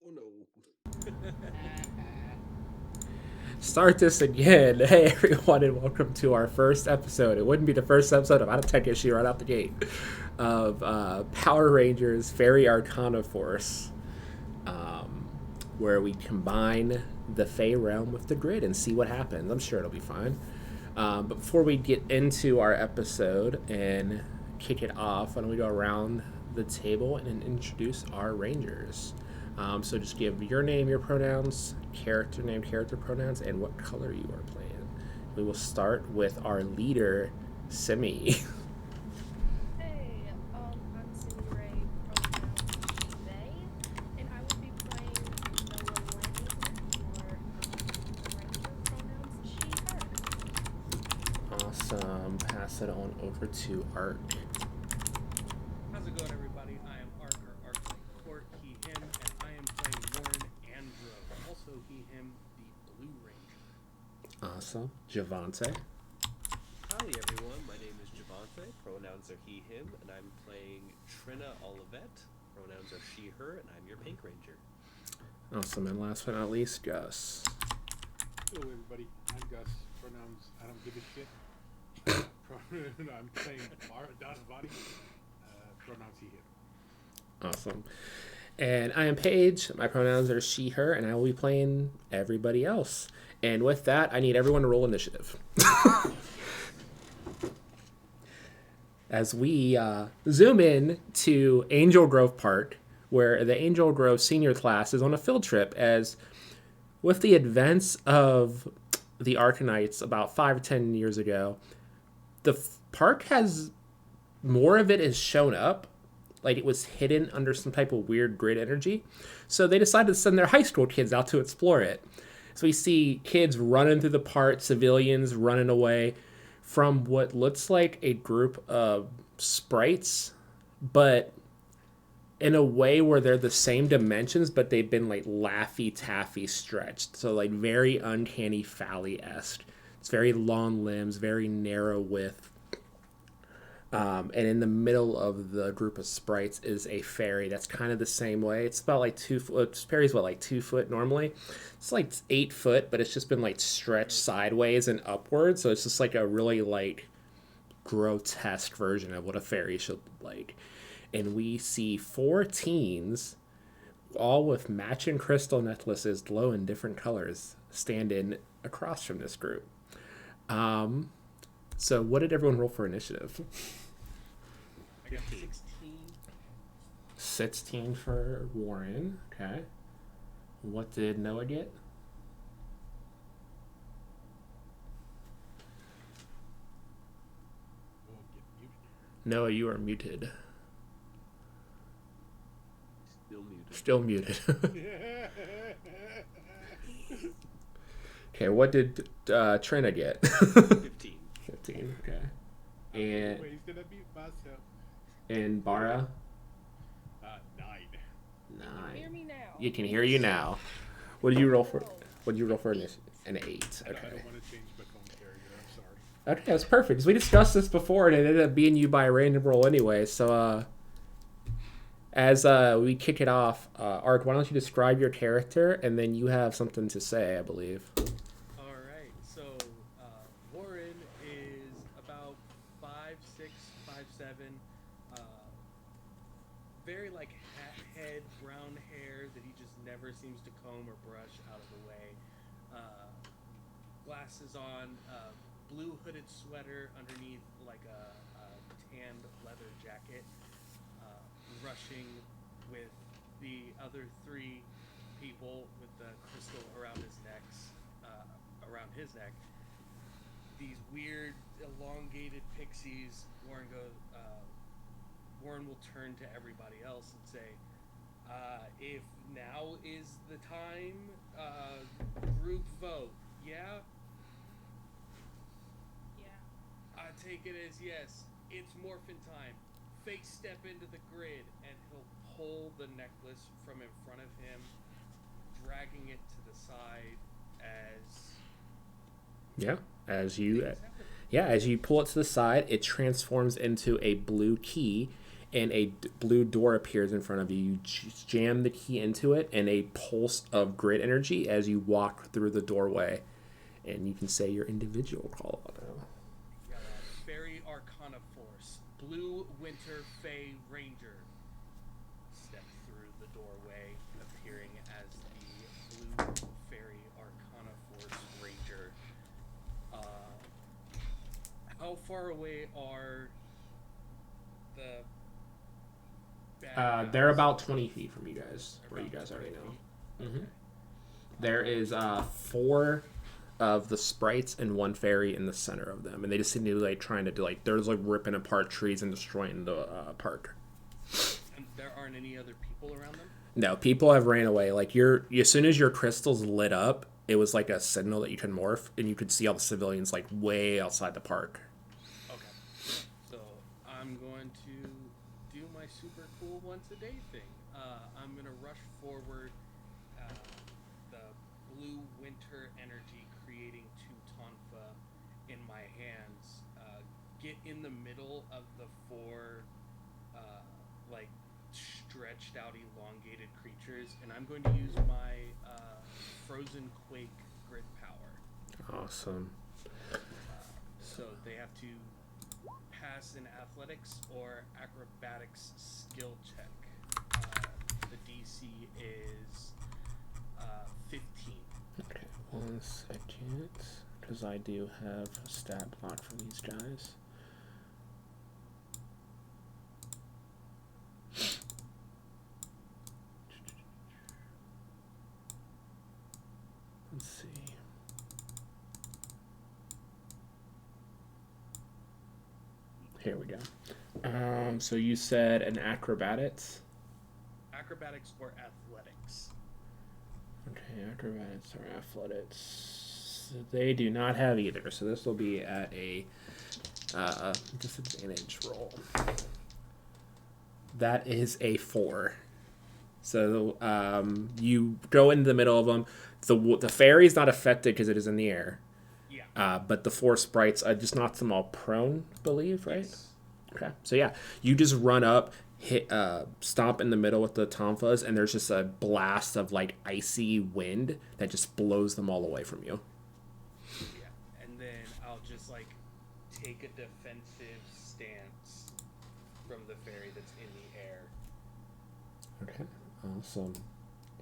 Oh no. Start this again. Hey everyone, and welcome to our first episode. It wouldn't be the first episode of out of tech issue right out the gate of Power Rangers Faerie Arcana Force, um, where we combine the Fey realm with the grid and see what happens. I'm sure it'll be fine. But before we get into our episode and kick it off, why don't we go around the table and introduce our Rangers? So just give your name, your pronouns, character name, character pronouns, and what color you are playing. We will start with our leader, Simi. Hey, I'm Simi Ray, pronouns she, they, and I will be playing Noah Lane, or the Ranger, pronouns she, her. Awesome. Pass it on over to Art. How's it going, everybody? I am Ark, or Ark like Court, he, him, and I am playing Warren Andro, also he, him, the Blue Ranger. Awesome. Javante. Howdy everyone, my name is Javante, pronouns are he, him, and I'm playing Trina Olivet, pronouns are she, her, and I'm your Pink Ranger. Awesome. And last but not least, Gus. Hello, everybody. I'm Gus. Pronouns I don't give a shit. I'm playing Das Body. Pronouns he, him. Awesome. And I am Paige. My pronouns are she, her, and I will be playing everybody else. And with that, I need everyone to roll initiative. As we zoom in to Angel Grove Park, where the Angel Grove senior class is on a field trip, as with the events of the Arcanites about 5 or 10 years ago, the park has more of it has shown up, like it was hidden under some type of weird grid energy. So they decided to send their high school kids out to explore it. So we see kids running through the park, civilians running away from what looks like a group of sprites, but in a way where they're the same dimensions, but they've been like Laffy Taffy stretched. So like very uncanny Valley-esque. It's very long limbs, very narrow width. And in the middle of the group of sprites is a fairy that's kind of the same way. It's about like 2 foot. Fairy's what, like 2 foot normally? It's like 8 foot, but it's just been like stretched sideways and upwards. So it's just like a really like grotesque version of what a fairy should look like. And we see 4 teens, all with matching crystal necklaces, glow in different colors, standing across from this group. So what did everyone roll for initiative? I got 16. 16 for Warren. Okay. What did Noah get? We'll get muted. Noah, you are muted. Still muted. Still muted. Okay, what did Trina get? 15. 15, okay. And Wait, he's gonna mute myself. and Bara? 9. Hear 9. me now. You can hear you now. What did you roll for? What did you roll for initiative? An 8. I Okay. don't want to change my phone carrier. I'm sorry. Okay, that's perfect. Because we discussed this before, and it ended up being you by a random roll anyway. So, as we kick it off, Ark, why don't you describe your character, and then you have something to say, I believe. Alright, so Warren is about 5'6", 5'7", very like hat head, brown hair that he just never seems to comb or brush out of the way. Glasses on, blue hooded sweater underneath like a tanned leather jacket, rushing with the other 3 people with the crystal around his neck. These weird elongated pixies. Warren will turn to everybody else and say, if now is the time, group vote, yeah? Yeah. I take it as yes. It's morphin' time. Fake step into the grid, and he'll pull the necklace from in front of him, dragging it to the side as Yeah, as you things happen. Yeah, as you pull it to the side, it transforms into a blue key, and a blue door appears in front of you. You jam the key into it, and a pulse of grid energy as you walk through the doorway. And you can say your individual call out now. Got a Faerie Arcana Force, Blue Winter Fey Ranger. Step through the doorway, appearing as the Blue Faerie Arcana Force Ranger. How far away are the bad They're guys? about 20 feet from you guys, where you About guys are right 20 now. feet? Mm-hmm. There is 4 of the sprites and 1 fairy in the center of them, and they just seem to be like trying to do like they're like ripping apart trees and destroying the park. And there aren't any other people around them? No, people have ran away. Like as soon as your crystals lit up, it was like a signal that you could morph, and you could see all the civilians like way outside the park. Okay. So I'm going to do my super cool once a day thing. I'm going to rush forward the blue winter energy creating 2 tonfa in my hands. Get in the middle of the 4 like stretched out elongated creatures, and I'm going to use my frozen quake grid power. Awesome. So they have to pass an athletics or acrobatics skill check. The DC is 15. Okay, 1 second, because I do have a stat block for these guys. Let's see. Here we go. So you said an acrobatics? Acrobatics or athletics. Okay, acrobatics or athletics. They do not have either, so this will be at a disadvantage roll. That is a 4. So you go into the middle of them. The fairy's not affected because it is in the air. Yeah. But the 4 sprites just knocks them all prone, I believe, right? Yes. Okay. So yeah, you just run up, hit, stomp in the middle with the tonfas, and there's just a blast of like icy wind that just blows them all away from you. Yeah. And then I'll just like take a defensive stance from the fairy that's in the air. Okay. Awesome.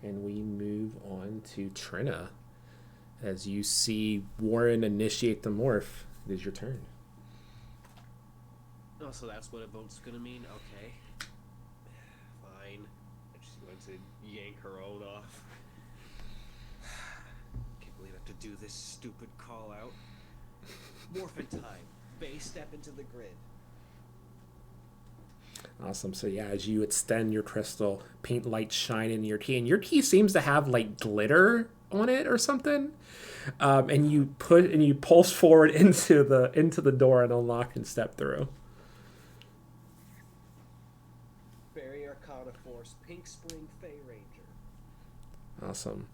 And we move on to Trina. As you see Warren initiate the morph, it is your turn. Oh, so that's what a vote's gonna mean? Okay. Fine. And she's going to yank her own off. Can't believe I have to do this stupid call out. Morphin time. Bay step into the grid. Awesome. So yeah, as you extend your crystal, paint light shine in your key, and your key seems to have like glitter on it or something. And you pulse forward into the door and unlock and step through. Faerie Arcana Force, Pink Spring Fey Ranger. Awesome.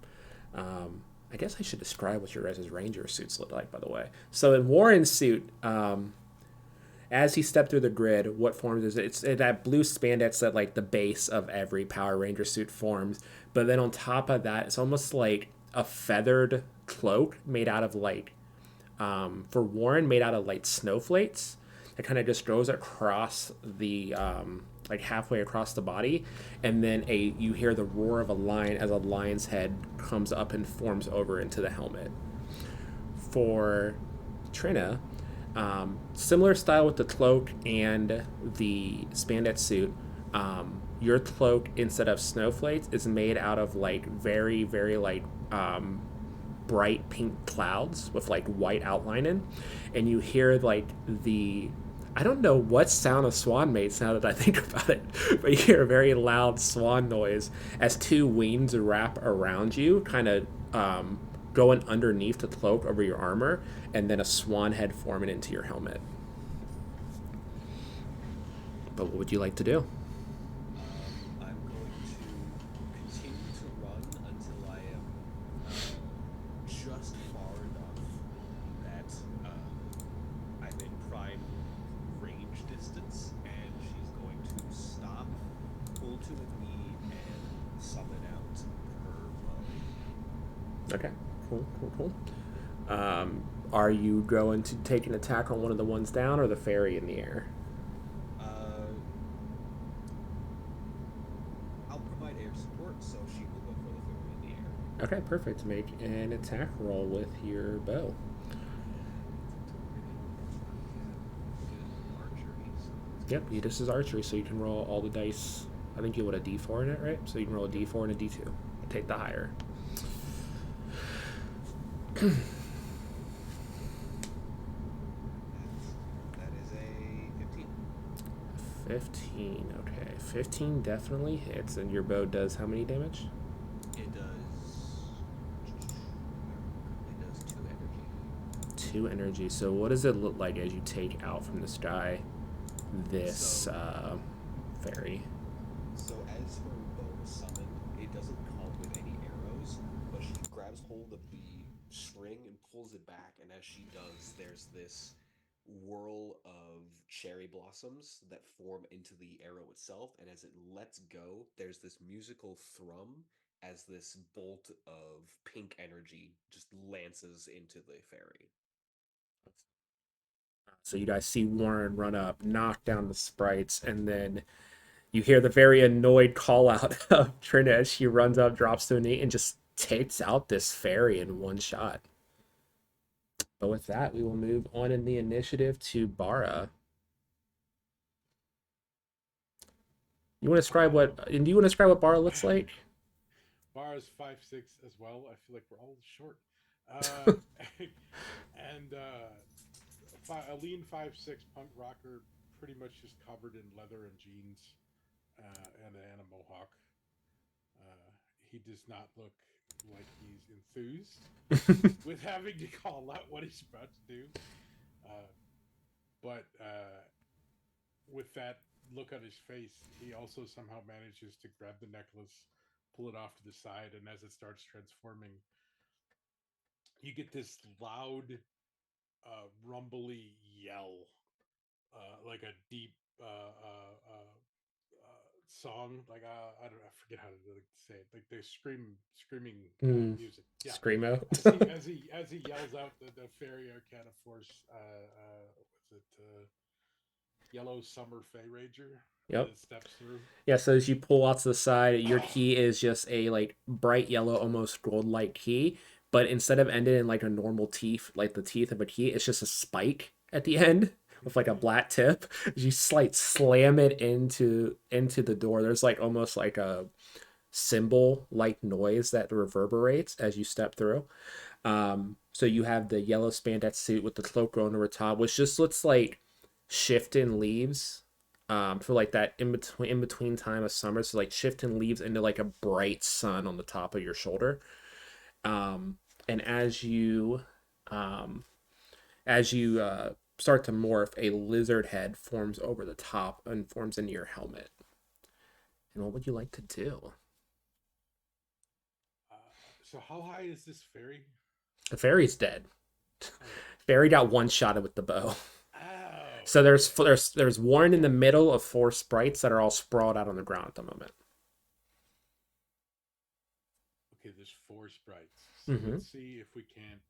I guess I should describe what your guys' ranger suits look like, by the way. So in Warren's suit, as he stepped through the grid, what forms is it? It's that blue spandex that like the base of every Power Ranger suit forms. But then on top of that, it's almost like a feathered cloak made out of like, for Warren, made out of like snowflakes that kind of just goes across the, like halfway across the body. And then you hear the roar of a lion as a lion's head comes up and forms over into the helmet. For Trina, similar style with the cloak and the spandex suit. Your cloak, instead of snowflakes, is made out of like very, very like bright pink clouds with like white outlining, and you hear like I don't know what sound a swan makes now that I think about it, but you hear a very loud swan noise as 2 wings wrap around you, kind of going underneath the cloak over your armor, and then a swan head forming into your helmet. But what would you like to do? I'm going to continue to run until I am just far enough that I'm in prime range distance, and she's going to Cool, cool, cool. Are you going to take an attack on one of the ones down or the fairy in the air? Uh, I'll provide air support, so she will go for the fairy in the air. Okay, perfect. Make an attack roll with your bow. Good archery, so Yep, this is archery, so you can roll all the dice. I think you would a d4 in it, right? So you can roll a d4 and a d2. Take the higher. that is a 15. 15, okay. 15 definitely hits, and your bow does how many damage? It does 2 energy. 2 energy. So what does it look like as you take out from the sky this fairy? So as her bow is summoned, it doesn't come with any arrows, but she grabs hold of the string and pulls it back, and as she does, there's this whirl of cherry blossoms that form into the arrow itself, and as it lets go, there's this musical thrum as this bolt of pink energy just lances into the fairy. So you guys see Warren run up, knock down the sprites, and then you hear the very annoyed call out of Trina as she runs up, drops to a knee, and just takes out this fairy in one shot. But with that, we will move on in the initiative to Bara. You want to describe what? Do you want to describe what Bara looks like? Bara's 5'6" as well. I feel like we're all short. And a lean 5'6" punk rocker, pretty much just covered in leather and jeans, and a mohawk. He does not look like he's enthused with having to call out what he's about to do. But with that look on his face, he also somehow manages to grab the necklace, pull it off to the side, and as it starts transforming, you get this loud, rumbly yell, like a deep song. Like I don't know, I forget how to really say it. Like they screaming music. Yeah. Screamo. As he yells out the Faerie Arcana Force. What's it? Yellow Summer Fey Ranger. Yep. That steps through. Yeah, so as you pull out to the side, your key is just a like bright yellow, almost gold-like key, but instead of ending in like a normal teeth, like the teeth of a key, it's just a spike at the end with like a black tip. You slam it into the door. There's like almost like a cymbal like noise that reverberates as you step through. So you have the yellow spandex suit with the cloak on over top, which just looks like shifting leaves for like that in between time of summer. So like shifting leaves into like a bright sun on the top of your shoulder. And as you start to morph, a lizard head forms over the top and forms into your helmet. And what would you like to do? So how high is this fairy? The fairy's dead. Fairy got one shotted with the bow. Oh, So there's Warren in the middle of 4 sprites that are all sprawled out on the ground at the moment. okay. There's 4 sprites. So Mhm. let's see if we can't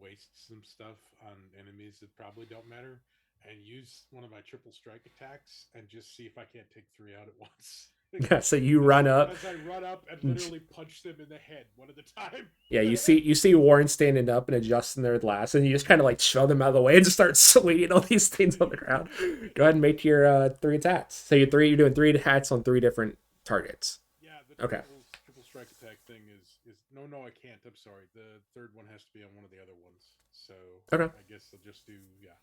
waste some stuff on enemies that probably don't matter, and use one of my triple strike attacks, and just see if I can't take 3 out at once. Yeah, so you run up. As I run up and literally punch them in the head one at a time. Yeah, you see Warren standing up and adjusting their glass, and you just kind of like shove them out of the way and just start swinging all these things on the ground. Go ahead and make your 3 attacks. So you're doing 3 attacks on 3 different targets. Yeah, the Okay. triple strike attack thing is no, I can't. I'm sorry. The third one has to be on one of the other ones. So Okay. I guess I'll just do it'd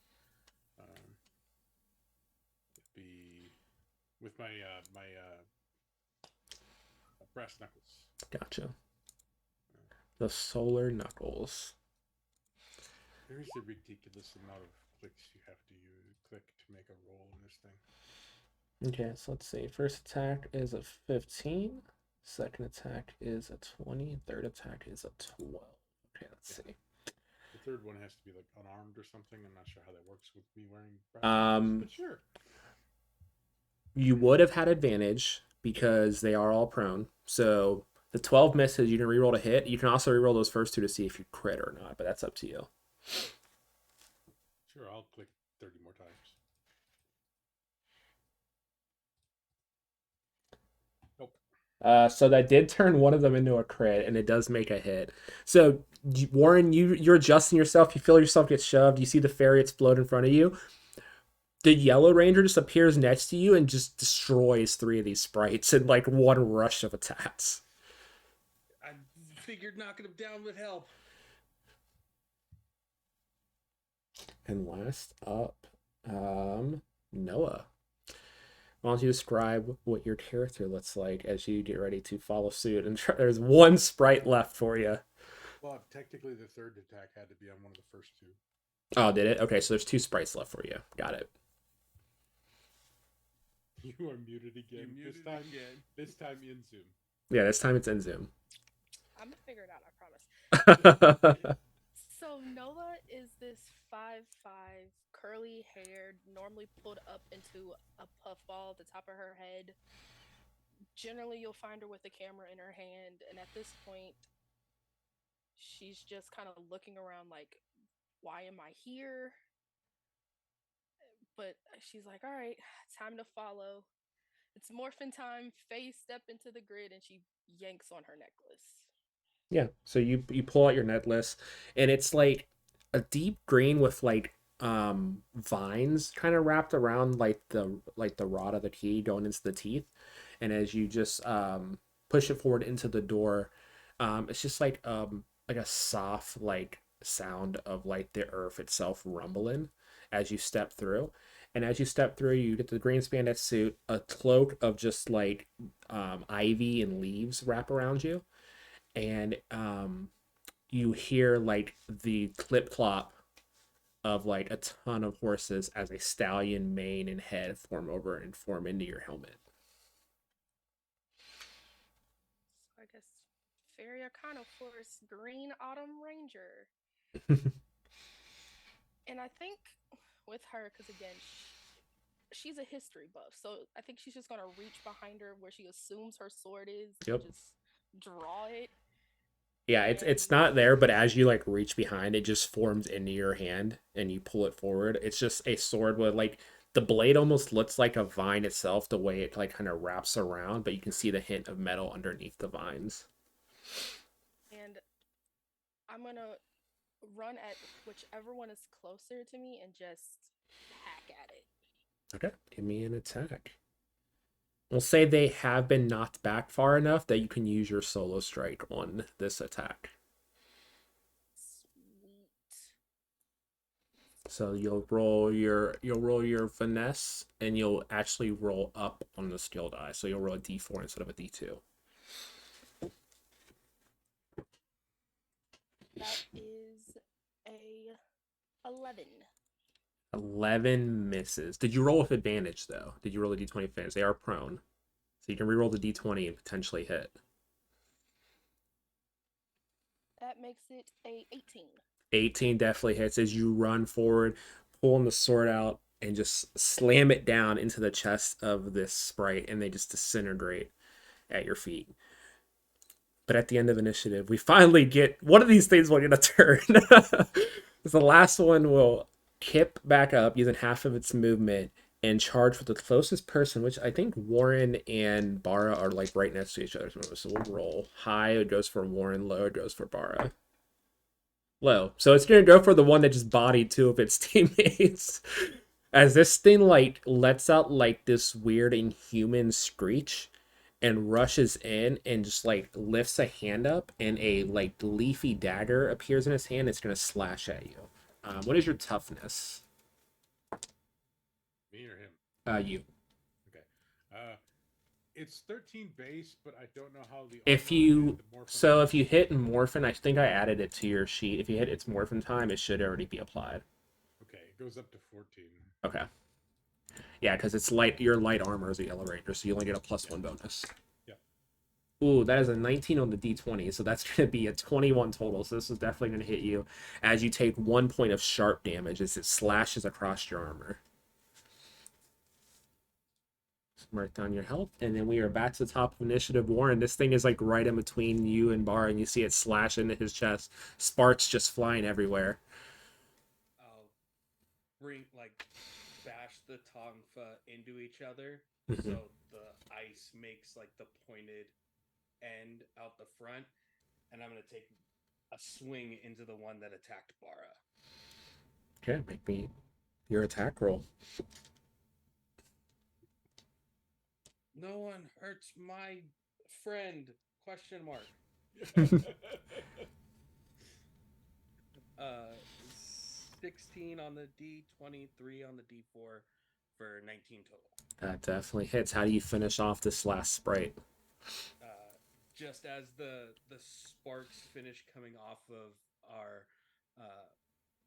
be with my brass knuckles. Gotcha. The solar knuckles. There's a ridiculous amount of clicks you have to click to make a roll in this thing. Okay, so let's see. First attack is a 15. Second attack is a 20. Third attack is a 12. Okay, let's see. The third one has to be like unarmed or something. I'm not sure how that works with me wearing brass knuckles, but sure. You would have had advantage because they are all prone. So The 12 misses. You can reroll to hit. You can also reroll those first two to see if you crit or not, but that's up to you. Sure, I'll click 30 more times. Nope. So that did turn one of them into a crit, and it does make a hit. So Warren, you're adjusting yourself. You feel yourself get shoved. You see the fairy explode in front of you. The yellow ranger just appears next to you and just destroys 3 of these sprites in like one rush of attacks. I figured knocking him down would help. And last up, Noah. Why don't you describe what your character looks like as you get ready to follow suit? And there's one sprite left for you. Well, technically, the third attack had to be on one of the first 2. Oh, did it? Okay, so there's 2 sprites left for you. Got it. You are muted again. This time in Zoom. Yeah, this time it's in Zoom. I'm gonna figure it out, I promise. So Nola is this 5'5", curly haired, normally pulled up into a puffball at the top of her head. Generally, you'll find her with a camera in her hand, and at this point, she's just kind of looking around like, why am I here? But she's like, all right, time to follow. It's morphin time. Faye step into the grid, and she yanks on her necklace. Yeah, so you pull out your necklace, and it's like a deep green with like vines kind of wrapped around like the rod of the key going into the teeth. And as you just push it forward into the door, it's just like a soft like sound of like the earth itself rumbling as you step through. And as you step through, you get the green spandex suit, a cloak of just like ivy and leaves wrap around you, and you hear like the clip clop of like a ton of horses as a stallion mane and head form over and form into your helmet. So I guess Faerie Arcana Force Green Autumn Ranger. And I think with her, because again, she's a history buff, so I think she's just gonna reach behind her where she assumes her sword is, Yep. and just draw it. Yeah, it's not there, but as you like reach behind, it just forms into your hand and you pull it forward. It's just a sword with like the blade almost looks like a vine itself, the way it like kind of wraps around, but you can see the hint of metal underneath the vines. And I'm gonna run at whichever one is closer to me and just hack at it. Okay, give me an attack. We'll say they have been knocked back far enough that you can use your solo strike on this attack. Sweet. So you'll roll your finesse, and you'll actually roll up on the skill die. So you'll roll a d4 instead of a d2. That is a 11. 11 misses. Did you roll with advantage though? Did you roll a d20 advantage? They are prone, so you can reroll the d20 and potentially hit. That makes it a 18. 18 definitely hits as you run forward, pulling the sword out and just slam it down into the chest of this sprite, and they just disintegrate at your feet. But at the end of initiative, we finally get one of these things will get a turn. The last one will kip back up using half of its movement and charge with the closest person, which I think Warren and Bara are like right next to each other. So we'll roll. High, it goes for Warren. Low, it goes for Bara. Low. So it's going to go for the one that just bodied 2 of its teammates. As this thing like lets out like this weird inhuman screech and rushes in and just like lifts a hand up, and a like leafy dagger appears in his hand. It's going to slash at you. What is your toughness? Me or him? You. Okay. It's 13 base, but I don't know how the If armor you and the morphin so if you hit Morphin, I think I added it to your sheet. If you hit its Morphin time, it should already be applied. Okay, it goes up to 14. Okay. Yeah, because it's light. Your light armor is a yellow ranger, so you only get a +1 bonus. Yep. Ooh, that is a 19 on the d20, so that's going to be a 21 total. So this is definitely going to hit you as you take 1 point of sharp damage as it slashes across your armor. Mark down your health, and then we are back to the top of initiative. Warren, this thing is like right in between you and Bar, and you see it slash into his chest. Sparks just flying everywhere. I'll bring like bash the tonfa into each other Mhm. so the ice makes like the pointed end out the front, and I'm gonna take a swing into the one that attacked Bara. Okay, make me your attack roll. No one hurts my friend? Question mark. 16 on the D, 23 on the D4 for 19 total. That definitely hits. How do you finish off this last sprite? Just as the sparks finish coming off of our uh,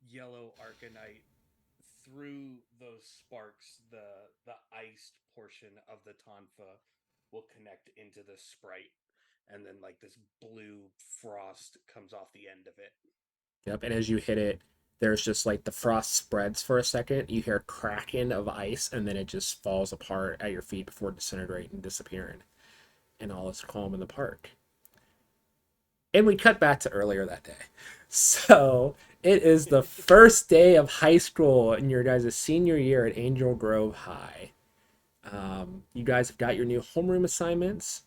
yellow arcanite, through those sparks, the iced portion of the tonfa will connect into the sprite, and then like this blue frost comes off the end of it. Yep, and as you hit it, there's just like the frost spreads for a second. You hear cracking of ice, and then it just falls apart at your feet before disintegrating and disappearing. And all is calm in the park. And we cut back to earlier that day. So it is the first day of high school in your guys' senior year at Angel Grove High. You guys have got your new homeroom assignments.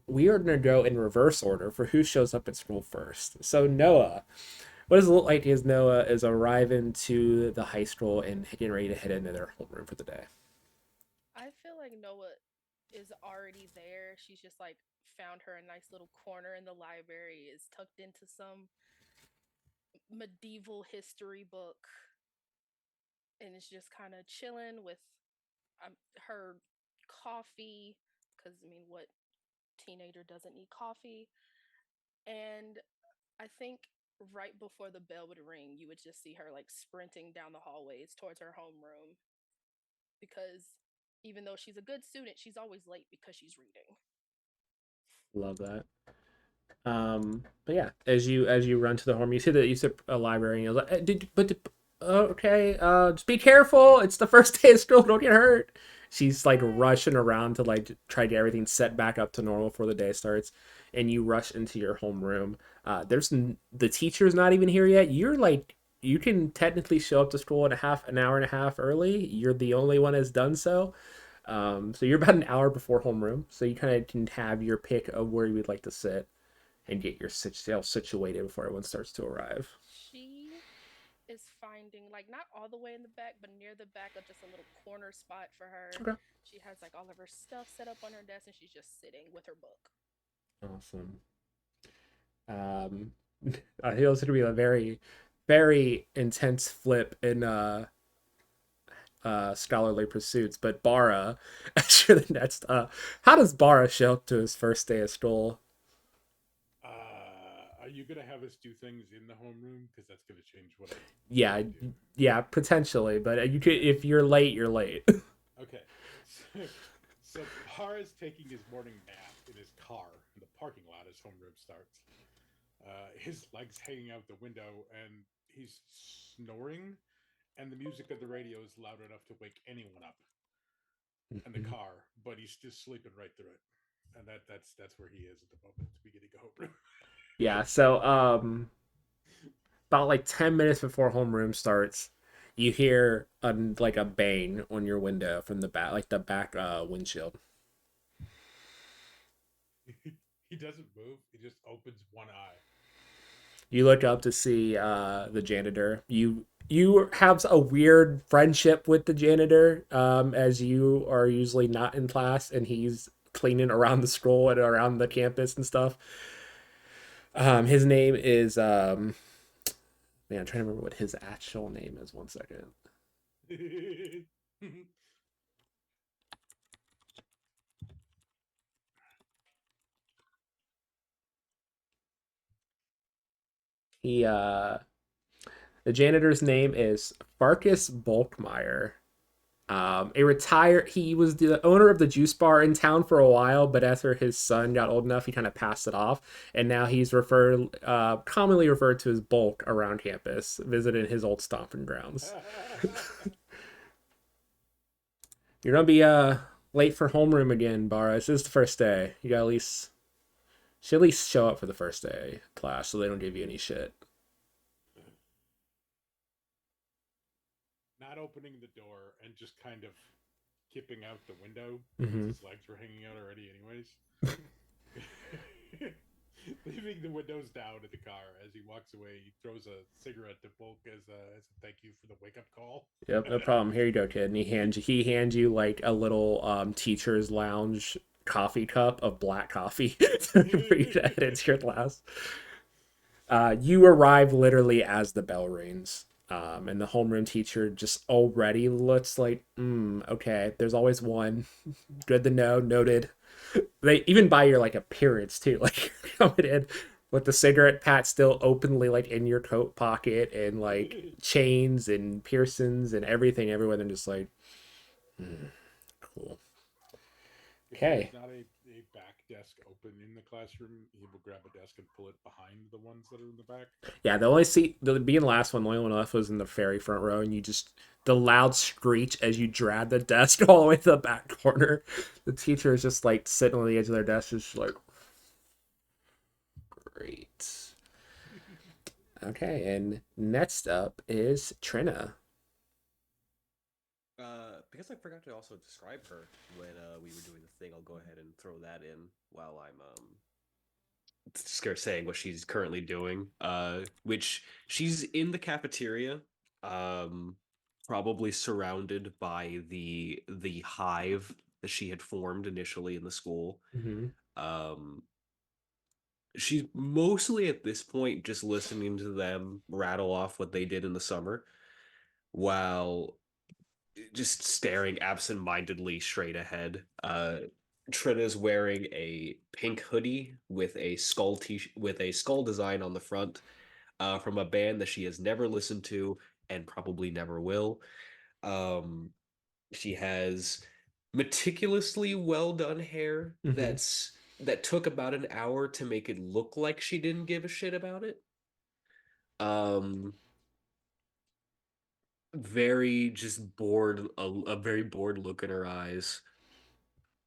We are going to go in reverse order for who shows up at school first. So Noah, what does it look like as Noah is arriving to the high school and getting ready to head into their homeroom for the day? I feel like Noah is already there. She's just like found her a nice little corner in the library, is tucked into some medieval history book, and is just kind of chilling with her coffee. Because, I mean, what teenager doesn't need coffee? And I think right before the bell would ring, you would just see her like sprinting down the hallways towards her homeroom because even though she's a good student, she's always late because she's reading. Love that. But yeah, as you run to the home, you see that you see a library, and you're like, okay, just be careful. It's the first day of school. Don't get hurt. She's like rushing around to like try to get everything set back up to normal before the day starts, and you rush into your homeroom. The teacher's not even here yet. You're like you can technically show up to school in an hour and a half early. You're the only one that's done so. So you're about an hour before homeroom, so you kind of can have your pick of where you would like to sit and get yourself situated before everyone starts to arrive. She is finding like not all the way in the back, but near the back of just a little corner spot for her. Okay. She has like all of her stuff set up on her desk and she's just sitting with her book. Awesome. Um, I think it's going to be a very, very intense flip in scholarly pursuits. But Bara, sure the next. How does Bara show up to his first day of school? Are you gonna have us do things in the homeroom? Because that's gonna change what I Yeah, do. yeah, potentially. But you could if you're late, you're late. Okay. So Har is taking his morning nap in his car in the parking lot as homeroom starts. His legs hanging out the window, and he's snoring, and the music of the radio is loud enough to wake anyone up in the car, but he's just sleeping right through it. And that's where he is at the moment, beginning of homeroom. Yeah. So about like 10 minutes before homeroom starts, you hear like a bang on your window from the back, like the back windshield. He doesn't move. He just opens one eye. You look up to see the janitor. You have a weird friendship with the janitor, as you are usually not in class, and he's cleaning around the school and around the campus and stuff. His name is man, I'm trying to remember what his actual name is. One second. He The janitor's name is Farkas Bulkmeyer. He was the owner of the juice bar in town for a while, but after his son got old enough, he kind of passed it off, and now he's commonly referred to as Bulk around campus, visiting his old stomping grounds. You're gonna be Late for homeroom again, Bara. This is the first day. You got at least should at least show up for the first day class so they don't give you any shit. Not opening the door and just kind of kipping out the window because Mm-hmm. his legs were hanging out already, anyways. Leaving the windows down in the car as he walks away, he throws a cigarette to Bulk as a thank you for the wake up call. Yep, no problem. Here you go, kid. And he hands you like a little teacher's lounge coffee cup of black coffee for you to head into your class. You arrive literally as the bell rings. And the homeroom teacher just already looks like, okay, there's always one. Good to know, noted. They even by your like appearance too, like coming in with the cigarette pack still openly like in your coat pocket and like chains and piercings and everything everywhere. And just like, cool. If Okay. there's not a back desk open in the classroom, he will grab a desk and pull it behind the ones that are in the back. Yeah, the only seat, the being last one, the only one left was in the Faerie front row, and you just the loud screech as you drag the desk all the way to the back corner. The teacher is just like sitting on the edge of their desk, just like, great. Okay, and next up is Trina. Because I forgot to also describe her when we were doing the thing, I'll go ahead and throw that in while I'm scared saying what she's currently doing. Which she's in the cafeteria, um, probably surrounded by the hive that she had formed initially in the school. Mm-hmm. Um, she's mostly at this point just listening to them rattle off what they did in the summer, while just staring absent-mindedly straight ahead. Trina's wearing a pink hoodie with a with a skull design on the front, from a band that she has never listened to and probably never will. Um, she has meticulously well done hair Mm-hmm. that took about an hour to make it look like she didn't give a shit about it. Um, very just bored, a very bored look in her eyes.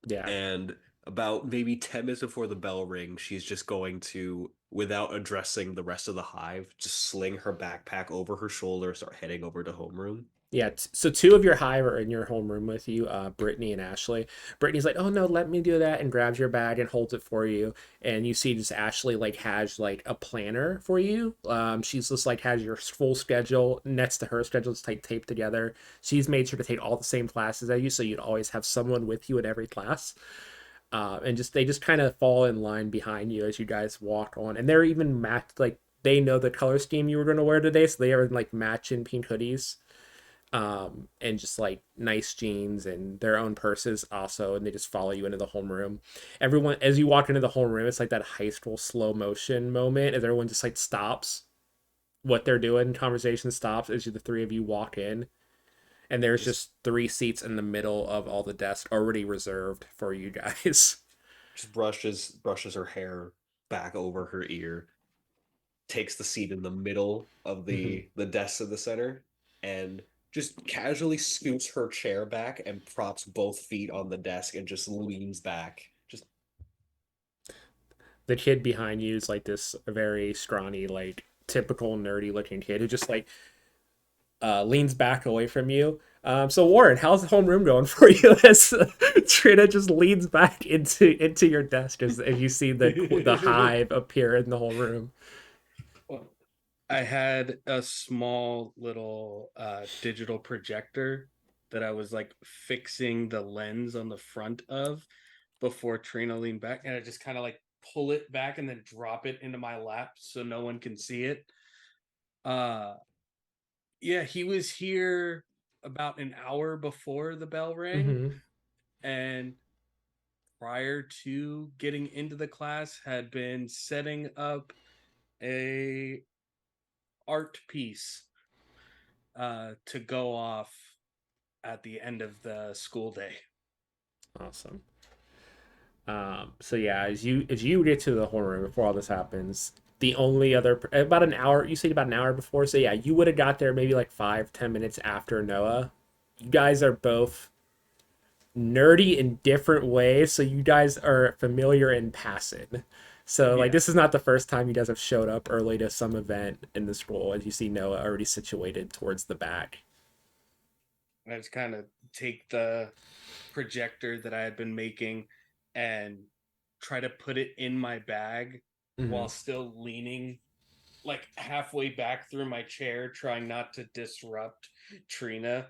Yeah, And about maybe 10 minutes before the bell rings, she's just going to, without addressing the rest of the hive, just sling her backpack over her shoulder, start heading over to homeroom. yeah. So two of your hive are in your homeroom with you, Brittany and Ashley. Brittany's like, "Oh no, let me do that," and grabs your bag and holds it for you. And you see, just Ashley like has like a planner for you. She's just like has your full schedule next to her schedule, it's like taped together. She's made sure to take all the same classes as you, so you'd always have someone with you in every class. And just they just kind of fall in line behind you as you guys walk on, and they're even matched like they know the color scheme you were going to wear today, so they are like matching pink hoodies, and just like nice jeans and their own purses also, and they just follow you into the homeroom. Everyone, as you walk into the homeroom, it's like that high school slow motion moment as everyone just like stops what they're doing, conversation stops as the three of you walk in, and there's Just just three seats in the middle of all the desks already reserved for you guys. just brushes her hair back over her ear, takes the seat in the middle of the desk in the center, and just casually scoots her chair back and props both feet on the desk and just leans back. Just The kid behind you is like this very scrawny, like typical nerdy looking kid who just like leans back away from you. So Warren, how's the homeroom going for you? As Trina just leans back into your desk as you see the hive appear in the whole room. Well, I had a small little digital projector that I was like fixing the lens on the front of before Trina leaned back, and I just kind of like pull it back and then drop it into my lap so no one can see it. Uh yeah, he was here about an hour before the bell rang, Mm-hmm. and prior to getting into the class had been setting up a art piece to go off at the end of the school day. Awesome. So yeah, as you get to the horror room before all this happens, the only other about an hour you said about an hour before, so yeah, you would have got there maybe like 5-10 minutes after Noah. You guys are both nerdy in different ways, so you guys are familiar in passing. So like Yeah. this is not the first time you guys have showed up early to some event in this role, as you see Noah already situated towards the back. I just kind of take the projector that I had been making and try to put it in my bag Mm-hmm. while still leaning like halfway back through my chair, trying not to disrupt Trina.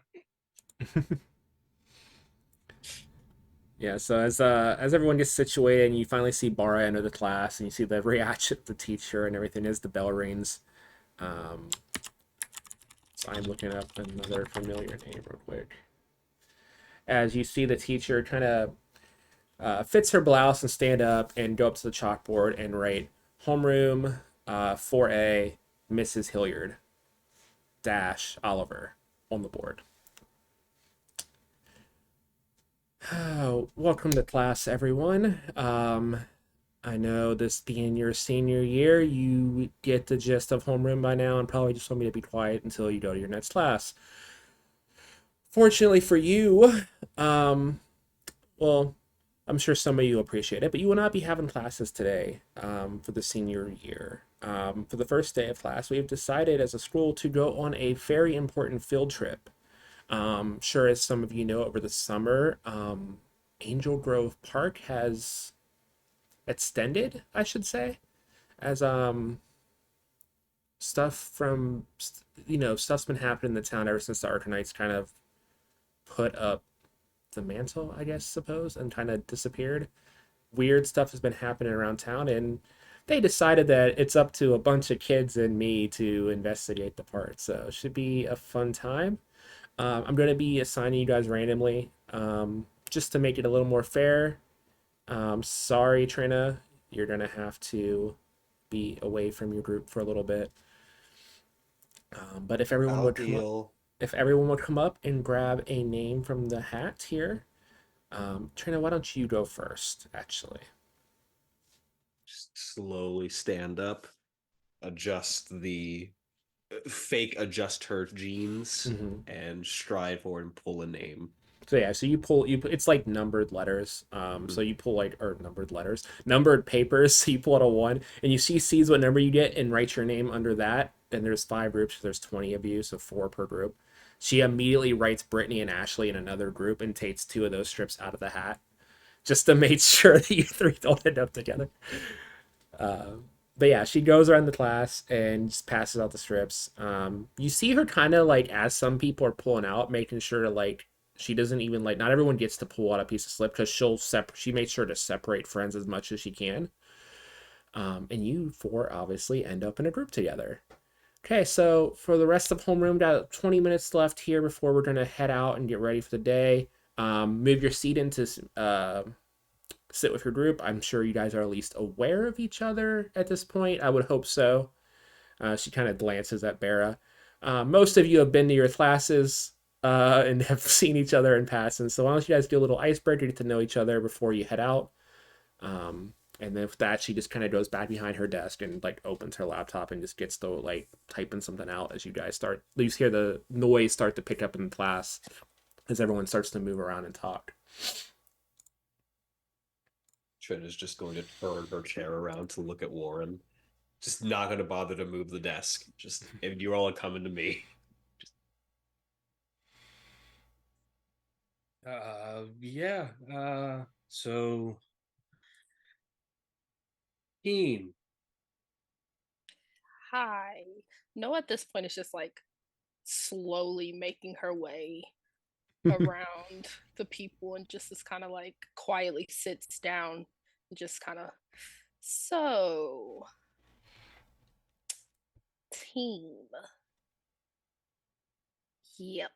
Yeah, so as everyone gets situated and you finally see Bara enter the class and you see the reaction of the teacher and everything as the bell rings. Um, so I'm looking up another familiar name real quick. As you see the teacher kind of fits her blouse and stand up and go up to the chalkboard and write homeroom 4A Mrs. Hilliard dash Oliver on the board. Welcome to class, everyone. I know this being your senior year, you get the gist of homeroom by now and probably just want me to be quiet until you go to your next class. Fortunately for you, well, I'm sure some of you appreciate it, but you will not be having classes today for the senior year. For the first day of class, we have decided as a school to go on a very important field trip. Sure, as some of you know, over the summer, Angel Grove Park has extended, I should say, as stuff from stuff's been happening in the town ever since the Arcanites kind of put up the mantle, I guess, suppose, and kind of disappeared. Weird stuff has been happening around town, and they decided that it's up to a bunch of kids and me to investigate the part. So it should be a fun time. I'm going to be assigning you guys randomly just to make it a little more fair. Sorry, Trina, you're going to have to be away from your group for a little bit. But I'll deal. if everyone would come up and grab a name from the hat here, Trina, why don't you go first? Actually, Just slowly stand up, adjust the fake adjust her jeans, mm-hmm. and stride forward and pull a name. So yeah, so you pull it's like numbered letters. So you pull like or numbered letters, numbered papers. So you pull out a one, and you sees what number you get and write your name under that. And there's 5 groups. There's 20 of you, so 4 per group. She immediately writes Brittany and Ashley in another group and takes 2 of those strips out of the hat, just to make sure that you 3 don't end up together. But yeah, she goes around the class and just passes out the strips. You see her kind of like as some people are pulling out, making sure to like she doesn't even like not everyone gets to pull out a piece of slip because she makes sure to separate friends as much as she can. And you 4 obviously end up in a group together. Okay, so for the rest of homeroom, got 20 minutes left here before we're gonna head out and get ready for the day. Move your seat into sit with your group. I'm sure you guys are at least aware of each other at this point. I would hope so. She kind of glances at Bera. Most of you have been to your classes and have seen each other in passing. So why don't you guys do a little icebreaker, get to know each other before you head out. And then with that, she just kind of goes back behind her desk and like opens her laptop and just gets to like typing something out as you guys start. You hear the noise start to pick up in class as everyone starts to move around and talk. Trina's just going to turn her chair around to look at Warren. Just not going to bother to move the desk. Just, if you all are coming to me. Yeah. So team. Hi. No, at this point, it's just like slowly making her way around the people and just is kind of like quietly sits down and just kind of, so, team. Yep.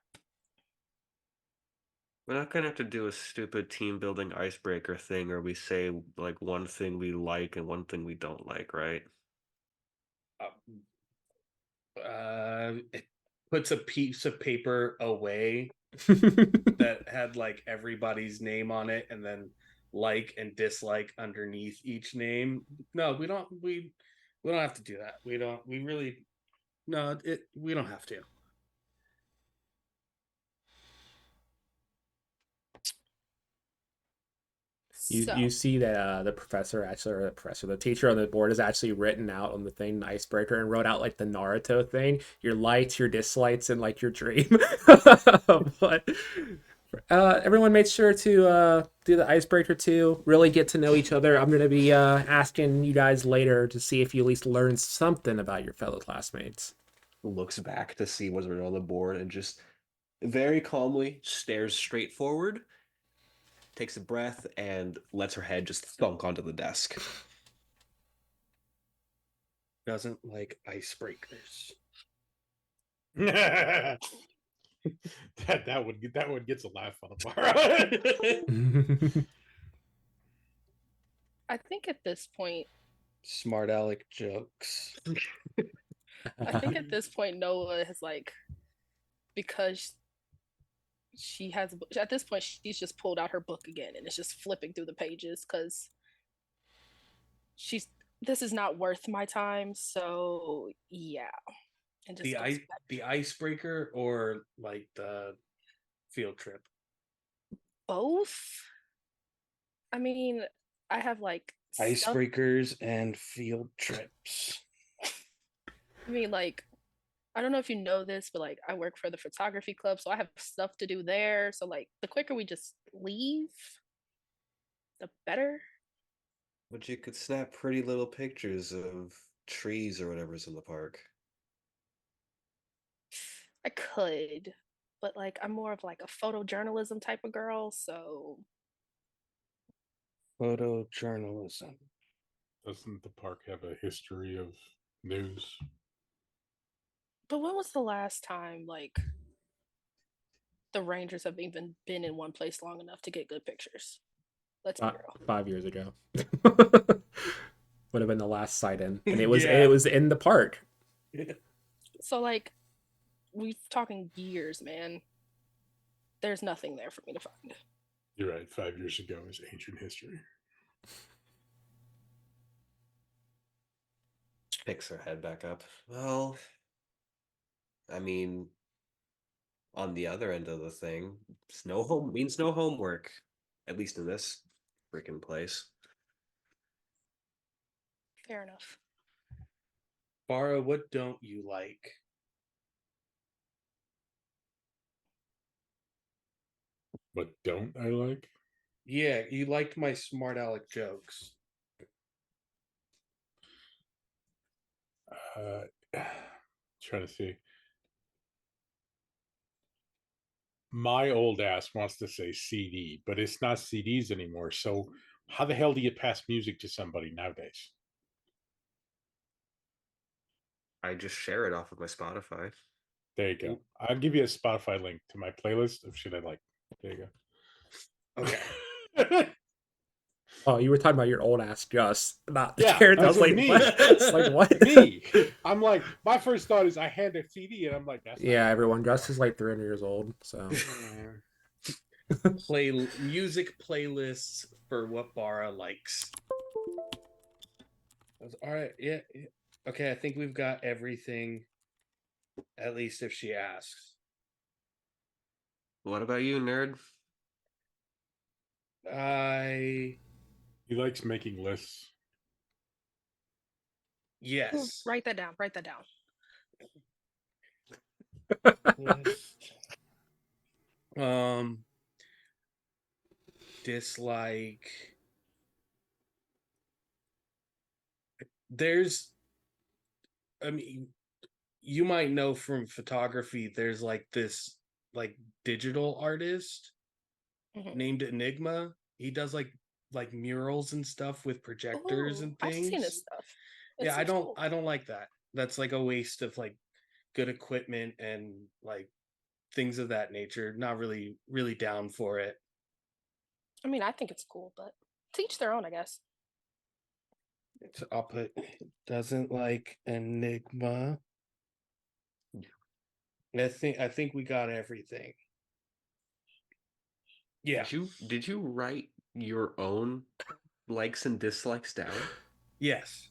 We're not going to have to do a stupid team building icebreaker thing where we say like one thing we like and one thing we don't like, right? It puts a piece of paper away that had like everybody's name on it, and then like and dislike underneath each name. No, we don't have to do that. We don't. We really no. It we don't have to. You So, see that the professor actually, or the professor, the teacher on the board has actually written out on the thing, the icebreaker, and wrote out like the Naruto thing, your likes, your dislikes, and like your dream. But everyone made sure to do the icebreaker too. Really get to know each other. I'm gonna be asking you guys later to see if you at least learned something about your fellow classmates. Looks back to see what's written on the board and just very calmly stares straight forward, takes a breath, and lets her head just thunk onto the desk. Doesn't like icebreakers. that that one gets a laugh on the bar. I think at this point, Smart aleck jokes. Noah has like, because she has, at this point she's just pulled out her book again and it's just flipping through the pages because she's, this is not worth my time. So yeah, and just The goes ice, back. the icebreaker, or like the field trip. Both. I mean, I have like stuff. Icebreakers and field trips. I mean, like, I don't know if you know this, but like I work for the photography club, so I have stuff to do there. So like the quicker we just leave, the better. But you could snap pretty little pictures of trees or whatever's in the park. I could, but like I'm more of like a photojournalism type of girl, so Photojournalism. Doesn't the park have a history of news? but when was the last time like the Rangers have even been in one place long enough to get good pictures? Let's be real. 5 years ago. Would have been the last sight in, and Yeah. it was in the park. So like we're talking years, man. There's nothing there for me to find. You're right. 5 years ago is ancient history. Picks her head back up. Well, I mean, on the other end of the thing, it's no home means no homework, at least in this freaking place. Fair enough. Bara, what don't you like? What don't I like? Yeah, you liked my smart aleck jokes. Uh, trying to see. My old ass wants to say CD, but it's not CDs anymore. So how the hell do you pass music to somebody nowadays? I just share it off of my Spotify. There you go. I'll give you a Spotify link to my playlist of shit I like. There you Okay. go. Oh, you were talking about your old ass Gus, not the Yeah, character. I that's was what like, me. what? It's like, what? Me. I'm like, my first thought is I hand a CD, and I'm like, that's not Yeah, what everyone. I'm Gus is like 300 years old, so. for. Play music playlists for what Bara likes. All right. Yeah. Okay. I think we've got everything. At least if she asks. What about you, nerd? I He likes making lists. yes. Write that down. Write that down. um dislike, there's, I mean, you might know from photography, there's like this like digital artist Mhm. named Enigma. He does like murals and stuff with projectors Ooh, and I've seen his things. stuff. It Yeah, I seems don't cool. I don't like that. That's like a waste of like good equipment and like things of that nature. Not really down for it. I mean, I think it's cool, but teach their own, I guess. So I'll put doesn't like Enigma. I think we got everything. Yeah. Did you write your own likes and dislikes down? Yes.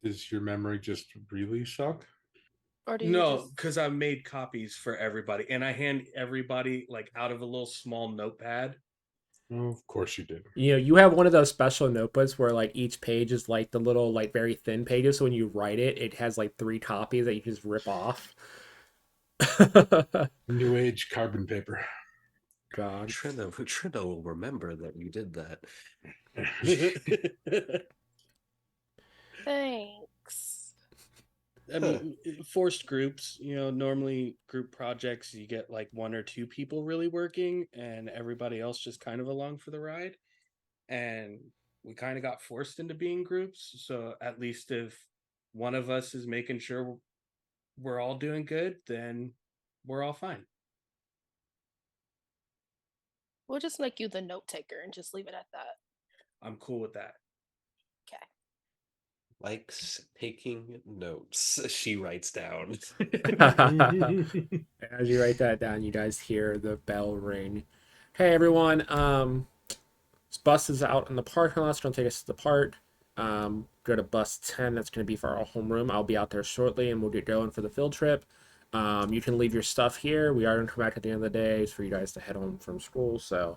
Does your memory just really suck? Or do you No, just because I made copies for everybody, and I hand everybody like out of a little small notepad. Oh, of course you did. You know, you have one of those special notebooks where like each page is like the little like very thin pages. So when you write it, it has like 3 copies that you just rip off. New age carbon paper. God. Trina will remember that you did that. Thanks. I mean, forced groups, normally group projects, you get like one or two people really working and everybody else just kind of along for the ride. And we kind of got forced into being groups. So at least if one of us is making sure we're all doing good, then we're all fine. We'll just make you the note taker and just leave it at that. I'm cool with that. Okay. Likes taking notes. She writes down. As you write that down, you guys hear the bell ring. Hey everyone, this bus is out in the parking lot. It's gonna take us to the park. Go to bus 10. That's gonna be for our homeroom. I'll be out there shortly, and we'll get going for the field trip. You can leave your stuff here. We are gonna come back at the end of the day for you guys to head home from school. So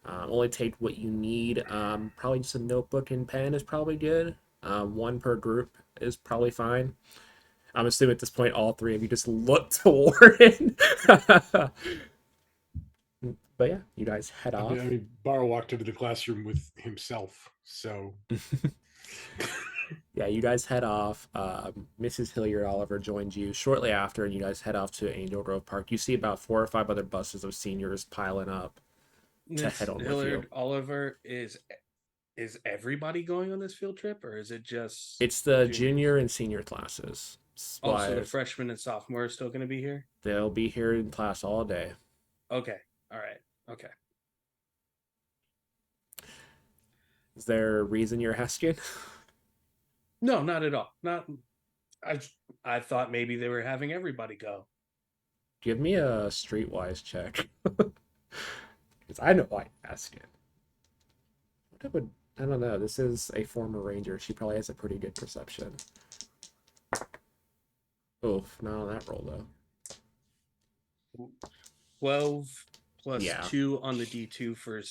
only take what you need. Probably just a notebook and pen is probably good. One per group is probably fine. I'm assuming at this point all three of you just look toward it. But yeah, you guys head I off. mean, Bar walked into the classroom with himself, so Yeah, you guys head off. Mrs. Hilliard Oliver joins you shortly after, and you guys head off to Angel Grove Park. You see about 4 or 5 other buses of seniors piling up to Miss head on with you. Hillard Oliver, is everybody going on this field trip, or is it just It's the juniors? junior and senior classes. Also, the freshmen and sophomore are still going to be here. They'll be here in class all day. Okay, all right, okay. Is there a reason you're asking? No, not at all. Not. I thought maybe they were having everybody go. Give me a streetwise check. Because I know why you're asking. I don't know. This is a former ranger. She probably has a pretty good perception. Oof, not on that roll though. 12 plus Yeah. 2 on the D2 for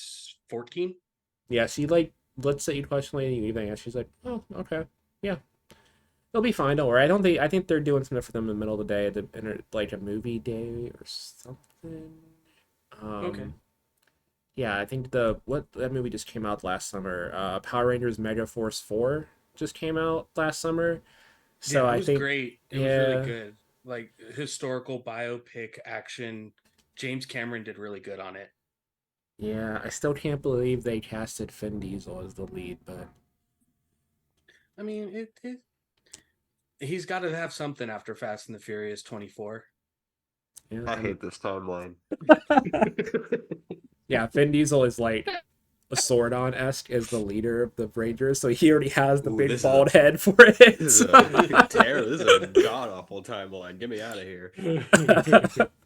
14. Yeah, she like looks at you questioningly and you even ask. She's like, "Oh, okay, yeah, they'll be fine. Don't worry. I think they're doing something for them in the middle of the day, like a movie day or something." Okay. Yeah, I think that movie just came out last summer. Power Rangers Mega Force 4 just came out last summer. So yeah, it I was think great. It was really good. Like historical biopic action. James Cameron did really good on it. Yeah, I still can't believe they casted Vin Diesel as the lead, but I mean, he's got to have something after Fast and the Furious 24. yeah, I hate this timeline. yeah, Vin Diesel is like a Sordon-esque as the leader of the Rangers, so he already has the big bald head for it. This is a god awful timeline. Get me out of here.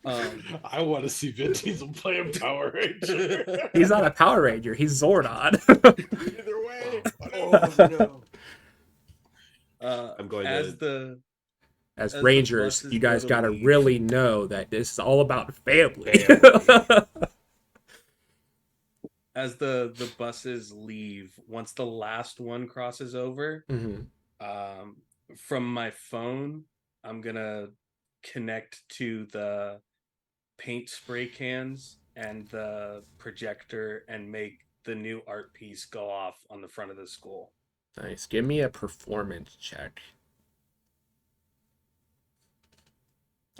I want to see Vin Diesel play a Power Ranger. He's not a Power Ranger, he's Zordon. Either way. Oh no. I'm going as to the As the Rangers, buses you go guys to gotta leave. really know that this is all about family. As the buses leave, once the last one crosses over, Mhm. from my phone, I'm gonna connect to the paint spray cans and the projector and make the new art piece go off on the front of the school. Nice. Give me a performance check.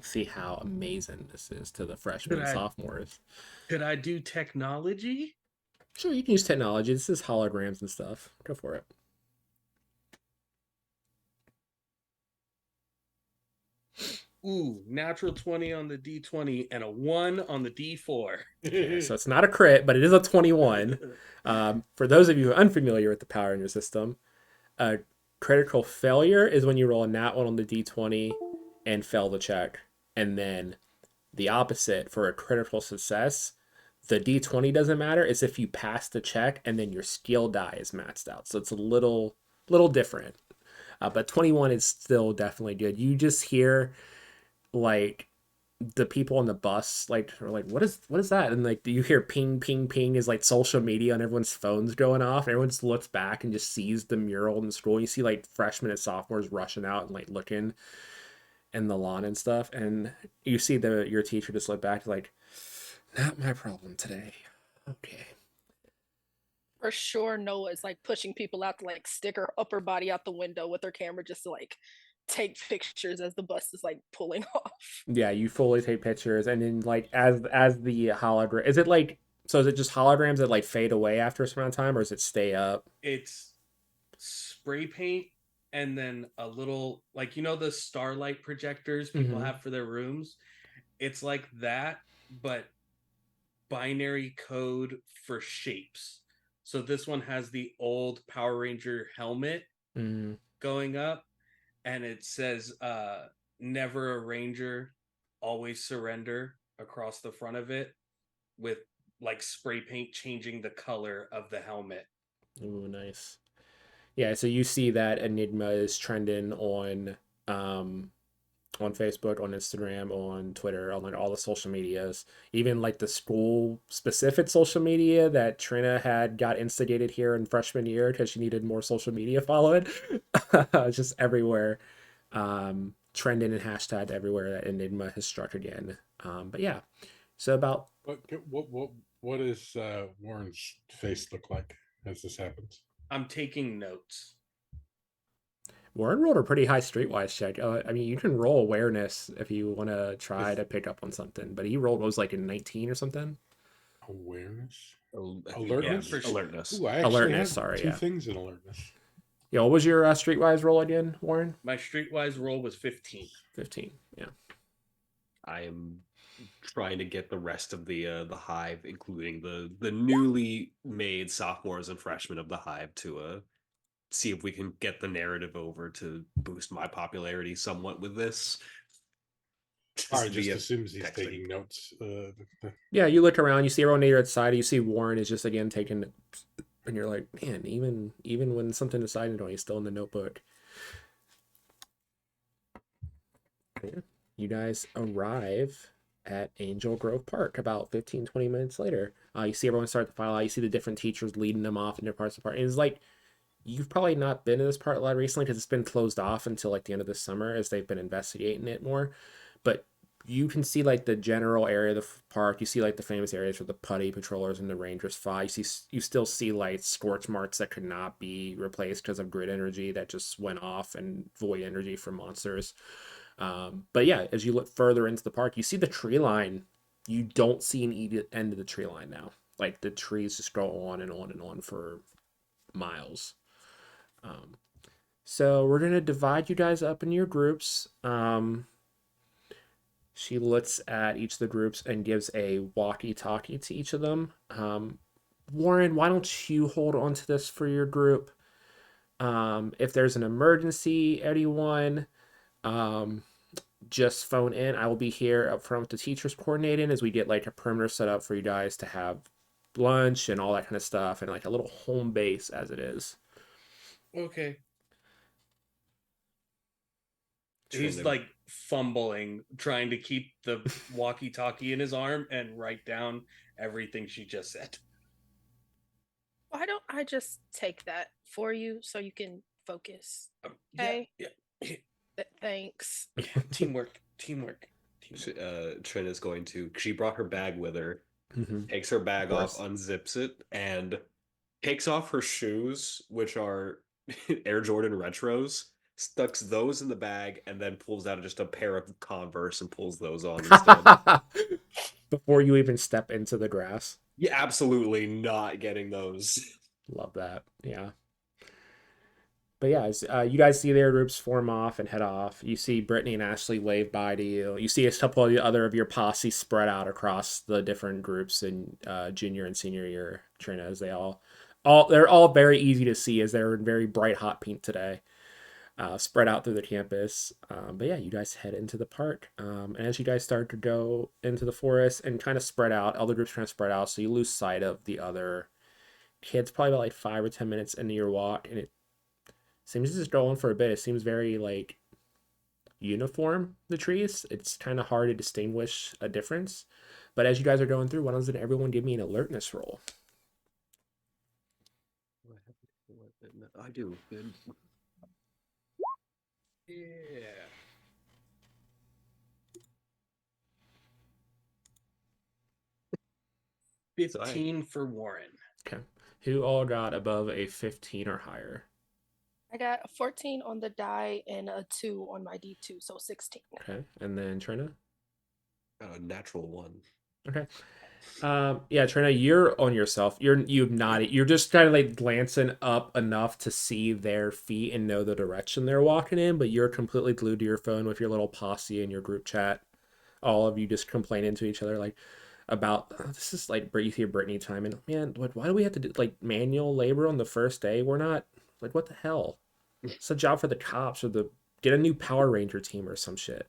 See how amazing this is to the freshmen and sophomores. Could I do technology? Sure, you can use technology. This is holograms and stuff. Go for it. Ooh, natural 20 on the D20 and a 1 on the D4. Okay, so it's not a crit, but it is a 21. For those of you who are unfamiliar with the Power Ranger system, a critical failure is when you roll a nat 1 on the D20 and fail the check. And then the opposite for a critical success, the D20 doesn't matter. It's if you pass the check and then your skill die is maxed out. So it's a little different. But 21 is still definitely good. You just hear like the people on the bus like are like, what is that? And like you hear ping ping ping is like social media on everyone's phones going off. Everyone just looks back and just sees the mural in the school. You see like freshmen and sophomores rushing out and like looking in the lawn and stuff. And you see your teacher just look back like, not my problem today. Okay. For sure, Noah's like pushing people out to like stick her upper body out the window with her camera just to like take pictures as the bus is like pulling off. Yeah, you fully take pictures, and then like as the hologram, is it like so? Is it just holograms that like fade away after a certain amount of time, or does it stay up? It's spray paint and then a little, like, the starlight projectors people Mm-hmm. have for their rooms. It's like that, but binary code for shapes. So this one has the old Power Ranger helmet Mm. going up, and it says never a ranger, always surrender across the front of it, with like spray paint changing the color of the helmet. Ooh, nice. Yeah, so you see that Enigma is trending um on Facebook, on Instagram, on Twitter, on like all the social medias, even like the school specific social media that Trina had got instigated here in freshman year because she needed more social media followed. Just everywhere, trending and hashtagged everywhere that Enigma has struck again. But yeah, so about What does Warren's face look like as this happens? I'm taking notes. Warren rolled a pretty high streetwise check. I mean, you can roll awareness if you want to try Is to pick up on something, but he rolled what was like a 19 or something. awareness, I think, yeah, alertness? For alertness. Ooh, I actually Alertness, have sorry, two yeah. things in alertness. Yeah, what was your streetwise roll again, Warren? My streetwise roll was 15. 15. Yeah. I am trying to get the rest of the hive, including the newly made sophomores and freshmen of the hive, to see if we can get the narrative over to boost my popularity somewhat with this. All Just right, just via assumes he's texting. taking notes. Yeah, you look around, you see everyone near its side, you see Warren is just again taking, and you're like, man, even when something is decided on, he's still in the notebook. Yeah. You guys arrive at Angel Grove Park about 15-20 minutes later. You see everyone start to file out. You see the different teachers leading them off in different parts of the park. And it's like, you've probably not been to this part a lot recently because it's been closed off until like the end of the summer as they've been investigating it more. But you can see like the general area of the park. You see like the famous areas where the putty patrollers and the rangers fly. You still see like scorch marks that could not be replaced because of grid energy that just went off and void energy for monsters. But yeah, as you look further into the park, you see the tree line. You don't see an end of the tree line now. Like the trees just go on and on and on for miles. Um, so we're gonna divide you guys up in your groups. She looks at each of the groups and gives a walkie-talkie to each of them. Warren, why don't you hold on to this for your group? If there's an emergency, anyone, um, just phone in. I will be here up front with the teachers coordinating as we get like a perimeter set up for you guys to have lunch and all that kind of stuff and like a little home base as it is. Okay. Trying He's to like fumbling, trying to keep the walkie talkie in his arm and write down everything she just said. Why don't I just take that for you so you can focus? Yeah, Okay. yeah, Thanks. yeah. Teamwork, teamwork, teamwork. Trin is going to. She brought her bag with her. Mm-hmm. Takes her bag off, Course. unzips it, and takes off her shoes, which are Air Jordan retros. Stucks those in the bag, and then pulls out just a pair of Converse and pulls those on instead. Before you even step into the grass. Yeah, absolutely not getting those. Love that. Yeah. But yeah, you guys see their groups form off and head off. You see Brittany and Ashley wave by to you. You see a couple of the other of your posse spread out across the different groups in junior and senior year Trina as they're all very easy to see as they're in very bright hot pink today. Spread out through the campus. But yeah, you guys head into the park. And as you guys start to go into the forest and kind of spread out, other groups kind of spread out, so you lose sight of the other kids probably about like 5 or 10 minutes into your walk, and it seems to just go on for a bit. It seems very like uniform the trees. It's kind of hard to distinguish a difference. But as you guys are going through, why doesn't everyone give me an alertness roll? I do. Good. Yeah. 15 for Warren. Okay. Who all got above a 15 or higher? I got a 14 on the die and a 2 on my D2, so 16. Okay. And then Trina? Got a natural one. Okay. Yeah, Trina, you're on yourself. You've not. You're just kind of like glancing up enough to see their feet and know the direction they're walking in, but you're completely glued to your phone with your little posse in your group chat. All of you just complaining to each other like about this is like you hear Brittany time and man, why do we have to do like manual labor on the first day? We're not like what the hell? It's a job for the cops or get a new Power Ranger team or some shit.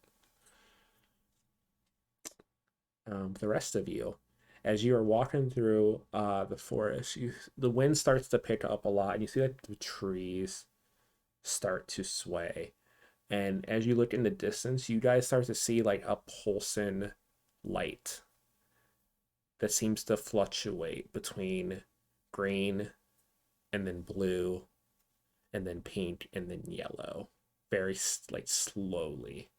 The rest of you, as you are walking through the forest, the wind starts to pick up a lot, and you see like the trees start to sway. And as you look in the distance, you guys start to see like a pulsing light that seems to fluctuate between green and then blue and then pink and then yellow, very like slowly.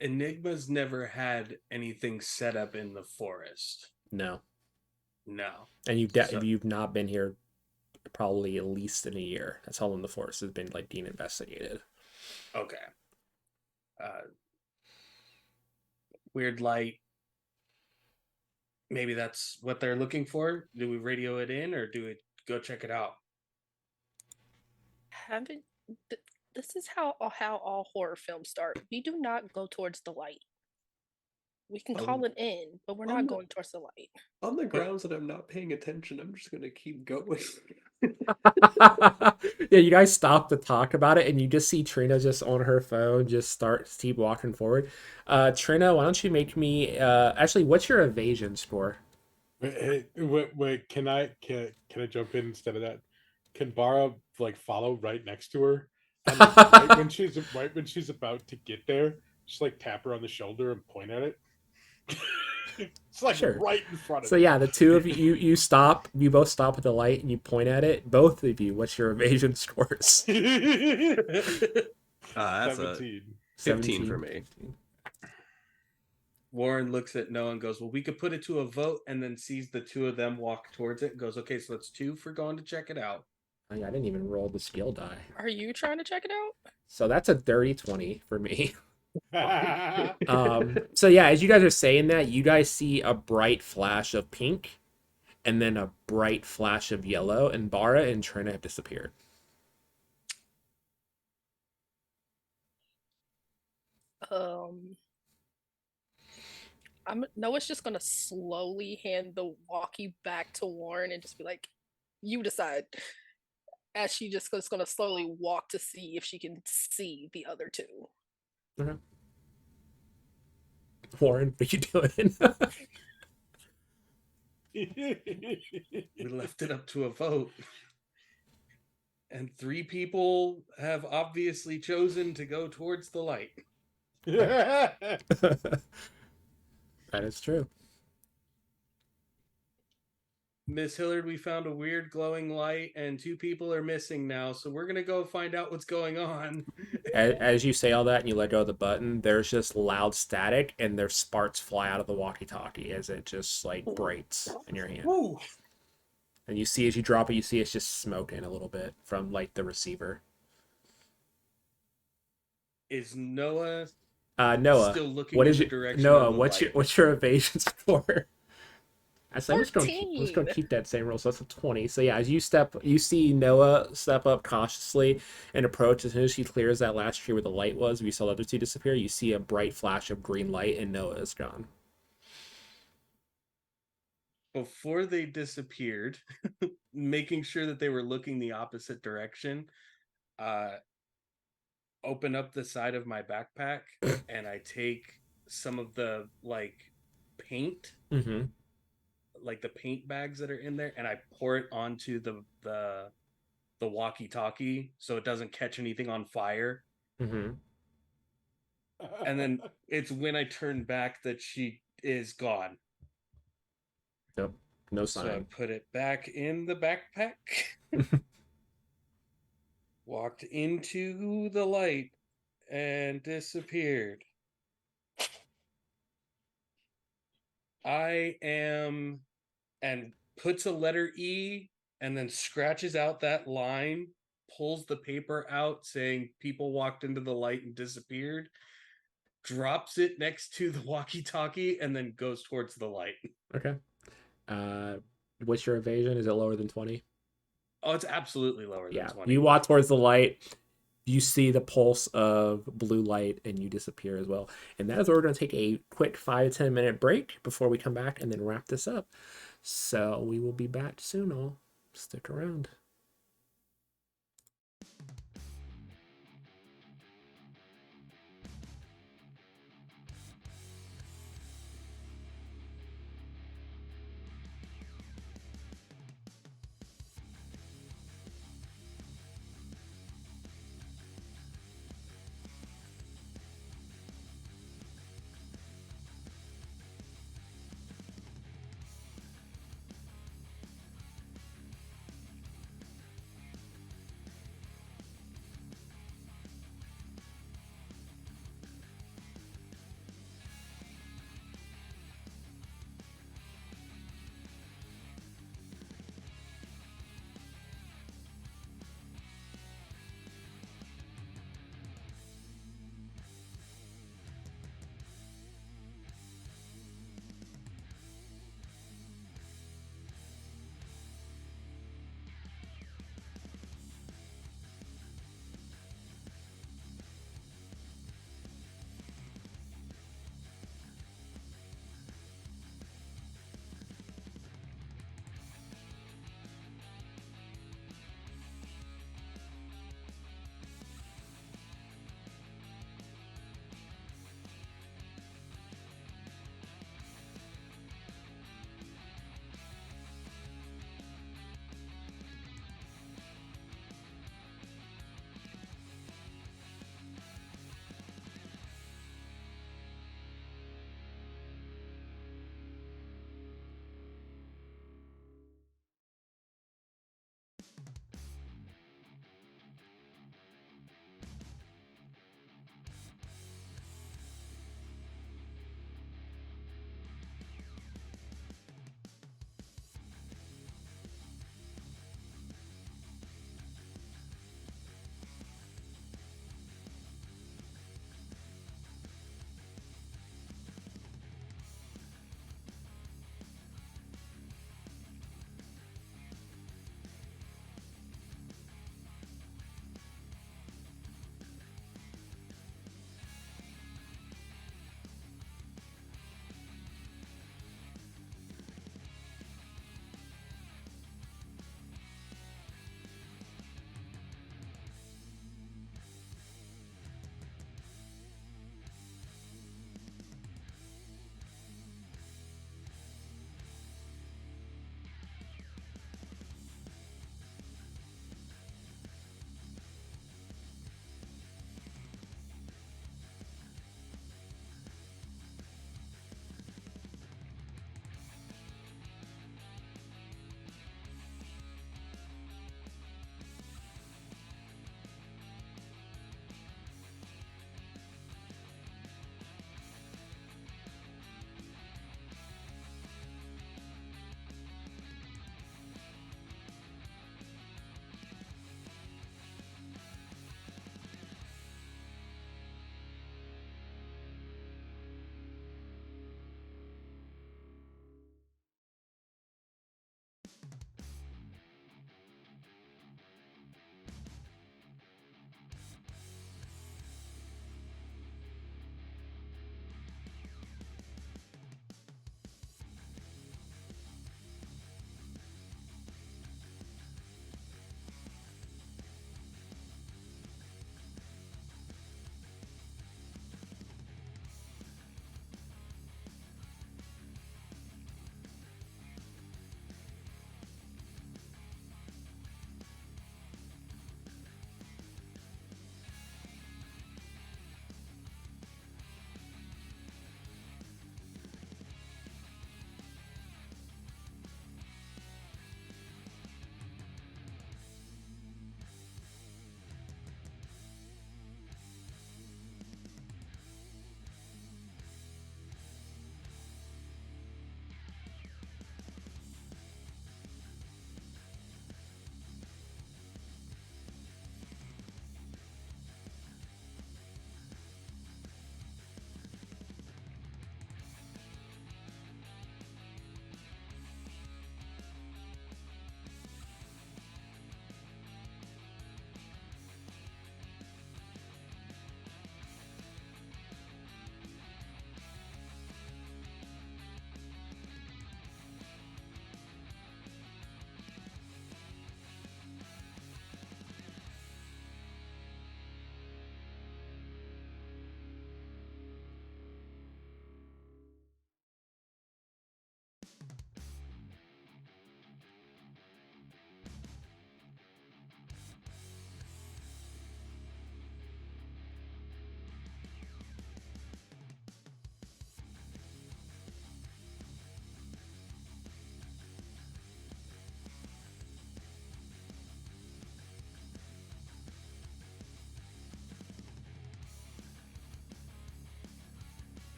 Enigma's never had anything set up in the forest. No, No. and So- you've not been here probably at least in a year. That's how long the forest has been like being investigated. Okay. Weird light. Maybe that's what they're looking for. Do we radio it in or do we go check it out? Haven't. This is how all horror films start. We do not go towards the light. We can call it in, but we're not going towards the light. On the grounds that I'm not paying attention, I'm just gonna keep going. Yeah, you guys stop to talk about it, and you just see Trina just on her phone, just keep walking forward. Trina, why don't you make me? Actually, what's your evasion score? Wait, can I jump in instead of that? Can Bara like follow right next to her, and like right when she's about to get there, just like tap her on the shoulder and point at it? It's like Sure. right in front of So me. yeah, the two of you stop. You both stop at the light and you point at it. Both of you, what's your evasion scores? That's 17. 15 for me. Warren looks at Noah and goes, well, we could put it to a vote, and then sees the two of them walk towards it and goes, okay, so that's 2 for going to check it out. Oh, yeah, I didn't even roll the skill die. Are you trying to check it out? So that's a dirty 20 for me. So yeah, as you guys are saying that, you guys see a bright flash of pink and then a bright flash of yellow, and Bara and Trina have disappeared. Noah's just gonna slowly hand the walkie back to Warren and just be like, "You decide." As she just is gonna slowly walk to see if she can see the other two. Okay. Warren, what are you doing? We left it up to a vote. And 3 people have obviously chosen to go towards the light. That is true. Miss Hillard, we found a weird glowing light, and 2 people are missing now, so we're gonna go find out what's going on. As you say all that and you let go of the button, there's just loud static and their sparks fly out of the walkie-talkie as it just like breaks in your hand. Woo! And you see as you drop it, you see it's just smoking a little bit from like the receiver. Is Noah Noah, still looking what in is the your direction Noah? of the What's light? your evasion score? I'm just gonna 14. keep that same roll. So that's a 20. So yeah, as you see Noah step up cautiously and approach. As soon as she clears that last tree where the light was, we saw the other two disappear. You see a bright flash of green light, and Noah is gone. Before they disappeared, making sure that they were looking the opposite direction, open up the side of my backpack and I take some of the like paint, like the paint bags that are in there, and I pour it onto the the walkie-talkie so it doesn't catch anything on fire. Mm-hmm. And then it's when I turn back that she is gone. Nope. No So I sign. put it back in the backpack, walked into the light, and disappeared. I am, and puts a letter E and then scratches out that line, pulls the paper out saying people walked into the light and disappeared, drops it next to the walkie-talkie, and then goes towards the light. Okay. Uh, what's your evasion? Is it lower than 20? Oh, it's absolutely lower than Yeah. 20. You walk towards the light. You see the pulse of blue light and you disappear as well. And that is where we're going to take a quick 5 to 10 minute break before we come back and then wrap this up. So we will be back soon. All stick around.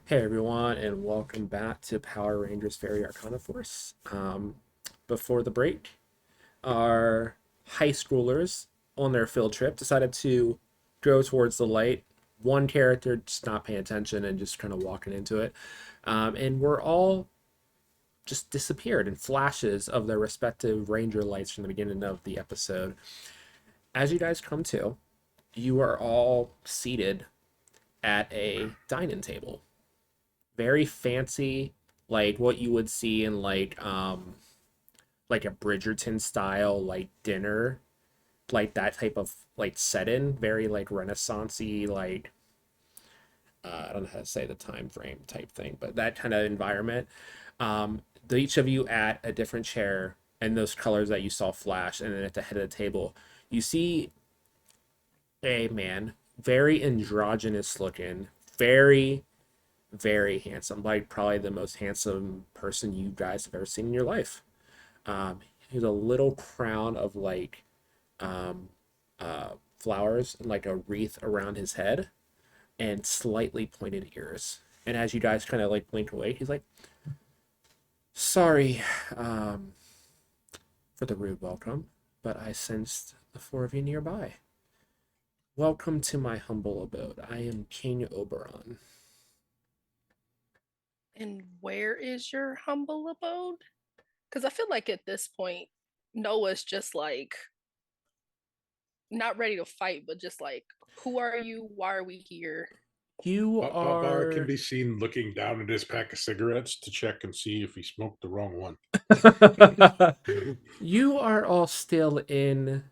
Hey everyone, and welcome back to Power Rangers Faerie Arcana Force. Before the break, our high schoolers on their field trip decided to go towards the light. One character just not paying attention and just kind of walking into it. And we're all just disappeared in flashes of their respective ranger lights from the beginning of the episode. As you guys come to, you are all seated at a dining table. Very fancy, like what you would see in like a Bridgerton style like dinner, like that type of like setting, very like renaissancey, like I don't know how to say the time frame type thing, but that kind of environment. Each of you at a different chair and those colors that you saw flash, and then at the head of the table, you see a man, very androgynous looking, very very handsome, like probably the most handsome person you guys have ever seen in your life. He has a little crown of like flowers and like a wreath around his head and slightly pointed ears. And as you guys kind of like blink away, he's like, "Sorry for the rude welcome, but I sensed the four of you nearby. Welcome to my humble abode. I am King Oberon." And where is your humble abode? Because I feel like at this point, Noah's just like not ready to fight, but just like, who are you? Why are we here? You Bar can are be seen looking down at his pack of cigarettes to check and see if he smoked the wrong one. you are all still in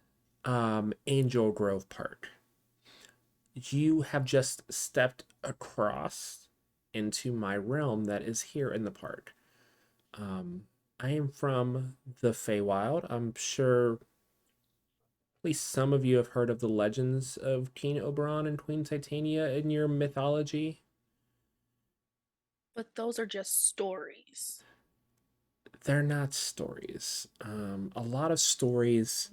Angel Grove Park. You have just stepped across into my realm that is here in the park. Um, I am from the Feywild. I'm sure at least some of you have heard of the legends of King Oberon and Queen Titania in your mythology. But those are just stories. They're not stories. A lot of stories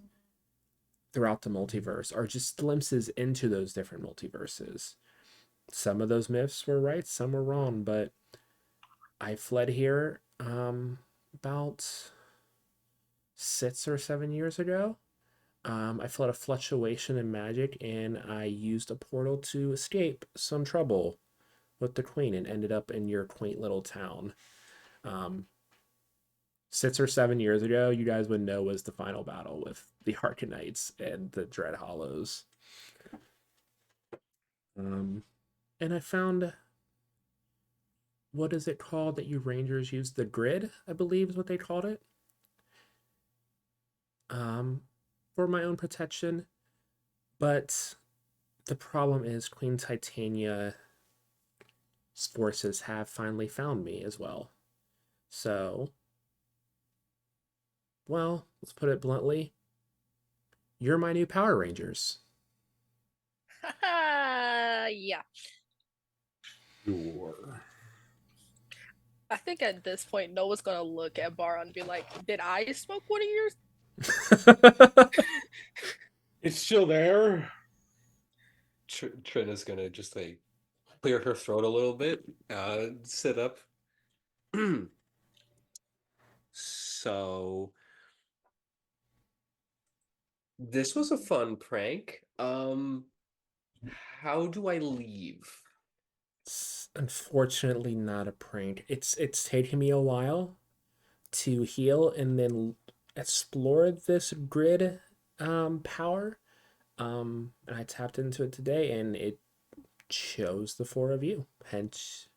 throughout the multiverse are just glimpses into those different multiverses. Some of those myths were right, some were wrong, but I fled here about 6 or 7 years ago. I fled a fluctuation in magic and I used a portal to escape some trouble with the queen and ended up in your quaint little town. Um, 6 or 7 years ago, you guys would know was the final battle with the Arcanites and the Dread Hollows. Um, and I found, what is it called that you Rangers use? The grid, I believe is what they called it. Um, for my own protection. But the problem is Queen Titania's forces have finally found me as well. So, well, let's put it bluntly, you're my new Power Rangers. Yeah. Sure. I think at this point, Noah's gonna look at Baron and be like, "Did I smoke one of yours?" It's still there. Trina's gonna just like clear her throat a little bit, sit up. So this was a fun prank. How do I leave? It's unfortunately not a prank. It's taken me a while to heal and then explore this grid power. And I tapped into it today and it chose the four of you. Hence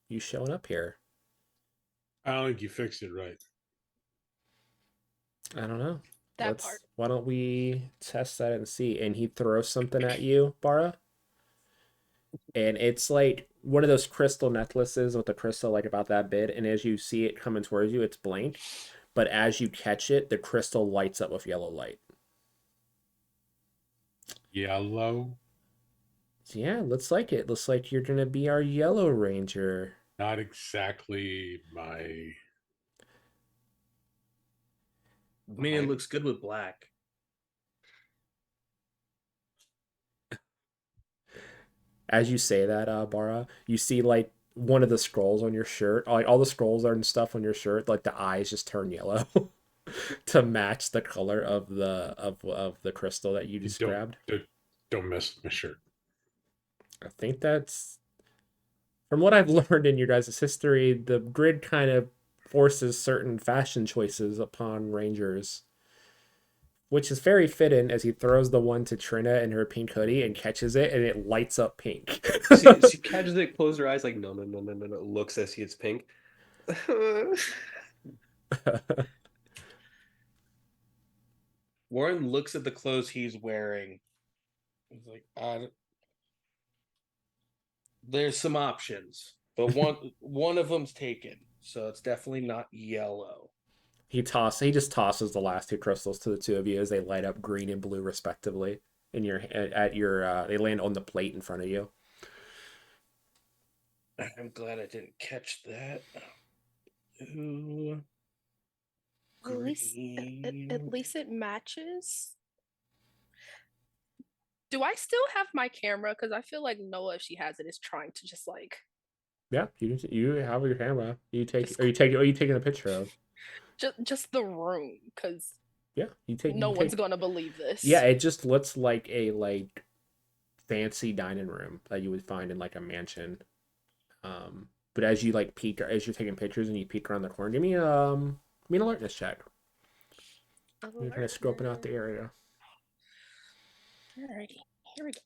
you showing up here. I don't think you fixed it right. I don't know. That part. Why don't we test that and see? And he throws something at you, Bara. And it's like one of those crystal necklaces with a crystal like about that big. And as you see it coming towards you, it's blank. But as you catch it, the crystal lights up with yellow light. Yellow. Yeah, looks like it. Looks like you're gonna be our Yellow Ranger. Not exactly my. I mean, it looks good with black. As you say that, Bara, you see like one of the scrolls on your shirt, like all the scrolls are and stuff on your shirt, like the eyes just turn yellow to match the color of the crystal that you just Don't grabbed. don't, don't mess with my shirt. I think that's from what I've learned in your guys' history, the grid kind of forces certain fashion choices upon rangers, which is very fitting as he throws the one to Trina in her pink hoodie and catches it and it lights up pink. She catches it, closes her eyes, like no, no, no, no, no, no. Looks as see it's pink. Warren looks at the clothes he's wearing. He's like, there's some options, but one of them's taken, so it's definitely not yellow. He just tosses the last two crystals to the two of you as they light up green and blue respectively in your at your they land on the plate in front of you. I'm glad I didn't catch that. Ooh, At least, at green. least it matches. Do I still have my camera? Because I feel like Noah, if she has it, is trying to just like Yeah, you have your camera. You take just are you taking a picture of? just the room, because Yeah, no you one's take. gonna believe Yeah, this. it just looks like a fancy dining room that you would find in like a mansion. But as you like peek as you're taking pictures and you peek around the corner, give me an alertness check. You're kind of scoping out the Alertness. area. Alrighty, here we go.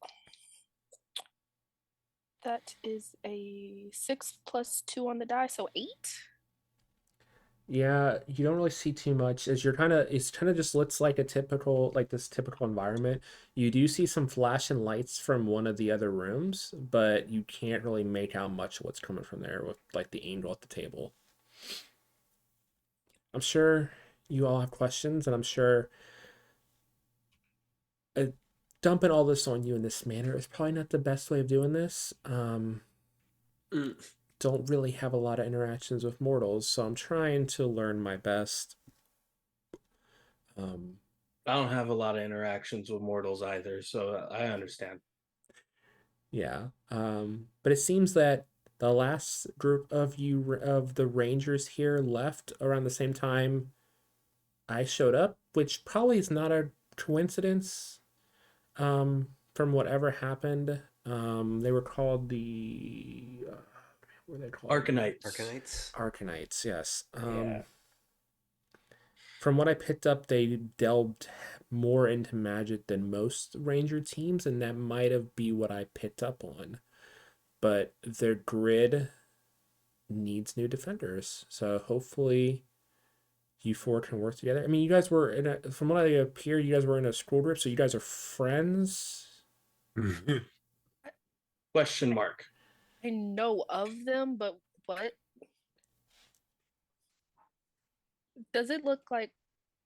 That is a 6 + 2 on the die, so 8. Yeah, you don't really see too much as you're it's kind of just looks like a typical like this typical environment. You do see some flashing lights from one of the other rooms, but you can't really make out much of what's coming from there with like the angel at the table. I'm sure you all have questions, and I'm sure uh, dumping all this on you in this manner is probably not the best way of doing this. Mm. Don't really have a lot of interactions with mortals, so I'm trying to learn my best. Um, I don't have a lot of interactions with mortals either, so I understand. yeah. But it seems that the last group of you of the rangers here left around the same time I showed up, which probably is not a coincidence. From whatever happened, they were called the what were they called again? Arcanites. Arcanites. Arcanites, yes. Yeah. From what I picked up, they delved more into magic than most ranger teams, and that might have be what I picked up on. But their grid needs new defenders, so hopefully you four can work together. I mean, you guys were from what I appear, you guys were in a school group, so you guys are friends. Question mark. I know of them, but what does it look like?